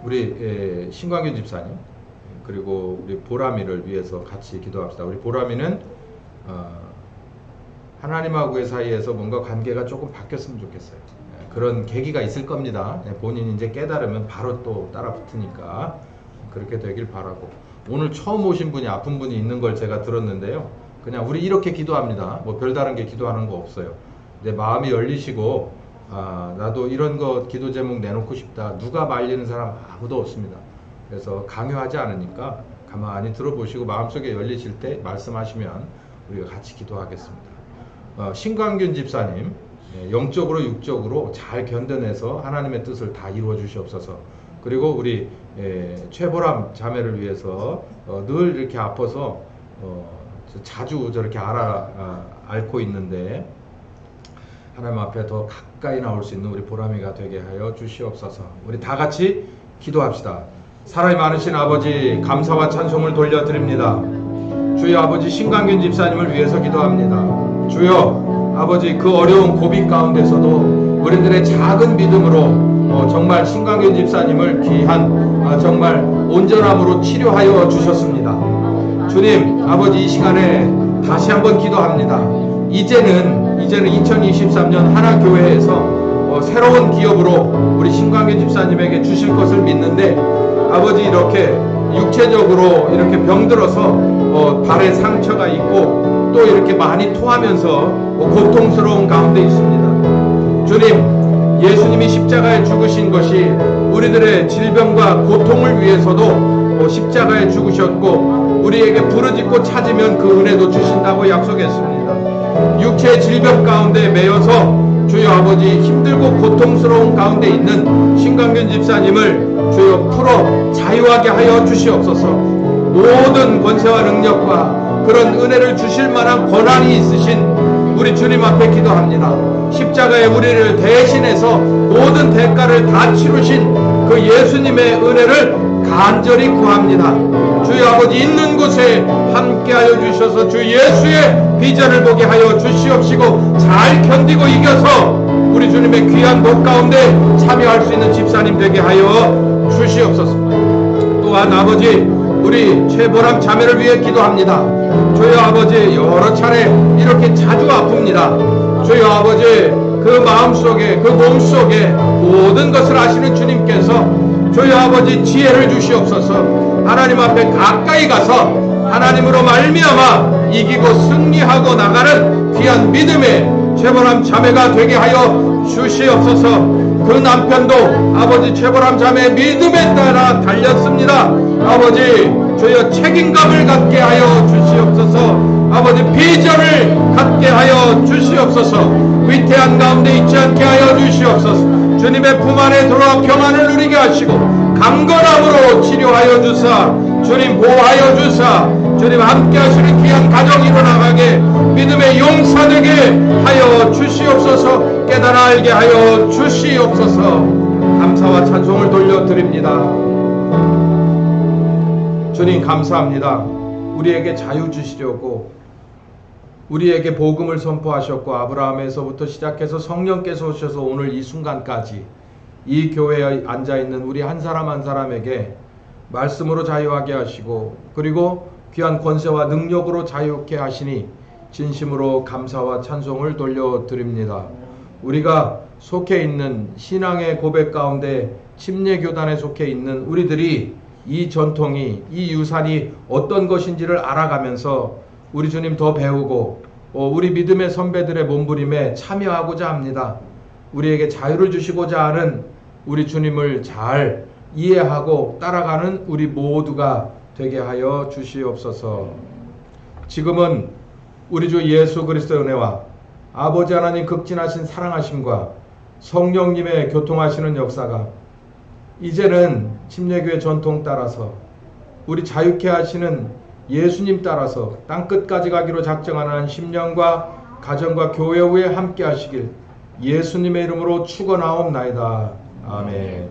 우리 신광균 집사님 그리고 우리 보람이를 위해서 같이 기도합시다. 우리 보람이는 하나님하고의 사이에서 뭔가 관계가 조금 바뀌었으면 좋겠어요. 그런 계기가 있을 겁니다. 본인이 이제 깨달으면 바로 또 따라 붙으니까 그렇게 되길 바라고, 오늘 처음 오신 분이 아픈 분이 있는 걸 제가 들었는데요. 그냥 우리 이렇게 기도합니다. 뭐 별다른 게 기도하는 거 없어요. 내 마음이 열리시고 나도 이런 거 기도 제목 내놓고 싶다. 누가 말리는 사람 아무도 없습니다. 그래서 강요하지 않으니까 가만히 들어보시고 마음속에 열리실 때 말씀하시면 우리가 같이 기도하겠습니다. 신광균 집사님, 영적으로 육적으로 잘 견뎌내서 하나님의 뜻을 다 이루어 주시옵소서. 그리고 우리 최보람 자매를 위해서 늘 이렇게 아파서 자주 저렇게 앓고 있는데 하나님 앞에 더 가까이 나올 수 있는 우리 보람이가 되게 하여 주시옵소서. 우리 다 같이 기도합시다. 사랑이 많으신 아버지, 감사와 찬송을 돌려드립니다. 주여 아버지, 신광균 집사님을 위해서 기도합니다. 주여 아버지, 그 어려운 고비 가운데서도 우리들의 작은 믿음으로 정말 신광균 집사님을 귀한 정말 온전함으로 치료하여 주셨습니다. 주님 아버지, 이 시간에 다시 한번 기도합니다. 이제는 2023년 하나교회에서 새로운 기업으로 우리 신광균 집사님에게 주실 것을 믿는데, 아버지 이렇게 육체적으로 이렇게 병들어서 발에 상처가 있고 또 이렇게 많이 토하면서 고통스러운 가운데 있습니다. 주님, 예수님이 십자가에 죽으신 것이 우리들의 질병과 고통을 위해서도 십자가에 죽으셨고 우리에게 부르짖고 찾으면 그 은혜도 주신다고 약속했습니다. 육체의 질병 가운데 매여서 주여 아버지 힘들고 고통스러운 가운데 있는 신강균 집사님을 주여 풀어 자유하게 하여 주시옵소서. 모든 권세와 능력과 그런 은혜를 주실 만한 권한이 있으신 우리 주님 앞에 기도합니다. 십자가에 우리를 대신해서 모든 대가를 다 치르신 그 예수님의 은혜를 간절히 구합니다. 주여 아버지 있는 곳에 함께하여 주셔서 주 예수의 비전을 보게 하여 주시옵시고 잘 견디고 이겨서 우리 주님의 귀한 복 가운데 참여할 수 있는 집사님 되게 하여 주시옵소서. 또한 아버지 우리 최보람 자매를 위해 기도합니다. 주여 아버지 여러 차례 이렇게 자주 아픕니다. 주여 아버지 그 마음속에 그 몸속에 모든 것을 아시는 주님께서 주여 아버지 지혜를 주시옵소서. 하나님 앞에 가까이 가서 하나님으로 말미암아 이기고 승리하고 나가는 귀한 믿음의 최보람 자매가 되게 하여 주시옵소서. 그 남편도 아버지 최보람 자매의 믿음에 따라 달렸습니다. 아버지 주여 책임감을 갖게 하여 주시옵소서. 아버지 비전을 갖게 하여 주시옵소서. 위태한 가운데 있지 않게 하여 주시옵소서. 주님의 품 안에 들어와 평안을 누리게 하시고 강건함으로 치료하여 주사 주님 보호하여 주사 주님 함께 하시는 귀한 가정 일어나가게 믿음의 용사 되게 하여 주시옵소서. 깨달아 알게 하여 주시옵소서. 감사와 찬송을 돌려드립니다. 주님 감사합니다. 우리에게 자유 주시려고 우리에게 복음을 선포하셨고 아브라함에서부터 시작해서 성령께서 오셔서 오늘 이 순간까지 이 교회에 앉아있는 우리 한 사람 한 사람에게 말씀으로 자유하게 하시고 그리고 귀한 권세와 능력으로 자유케 하시니 진심으로 감사와 찬송을 돌려드립니다. 우리가 속해 있는 신앙의 고백 가운데 침례교단에 속해 있는 우리들이 이 전통이 이 유산이 어떤 것인지를 알아가면서 우리 주님 더 배우고 우리 믿음의 선배들의 몸부림에 참여하고자 합니다. 우리에게 자유를 주시고자 하는 우리 주님을 잘 이해하고 따라가는 우리 모두가 되게 하여 주시옵소서. 지금은 우리 주 예수 그리스도의 은혜와 아버지 하나님 극진하신 사랑하심과 성령님의 교통하시는 역사가 이제는 침례교회 전통 따라서 우리 자유케 하시는 예수님 따라서 땅끝까지 가기로 작정하는 심령과 가정과 교회 후에 함께 하시길 예수님의 이름으로 축원하옵나이다. 아멘.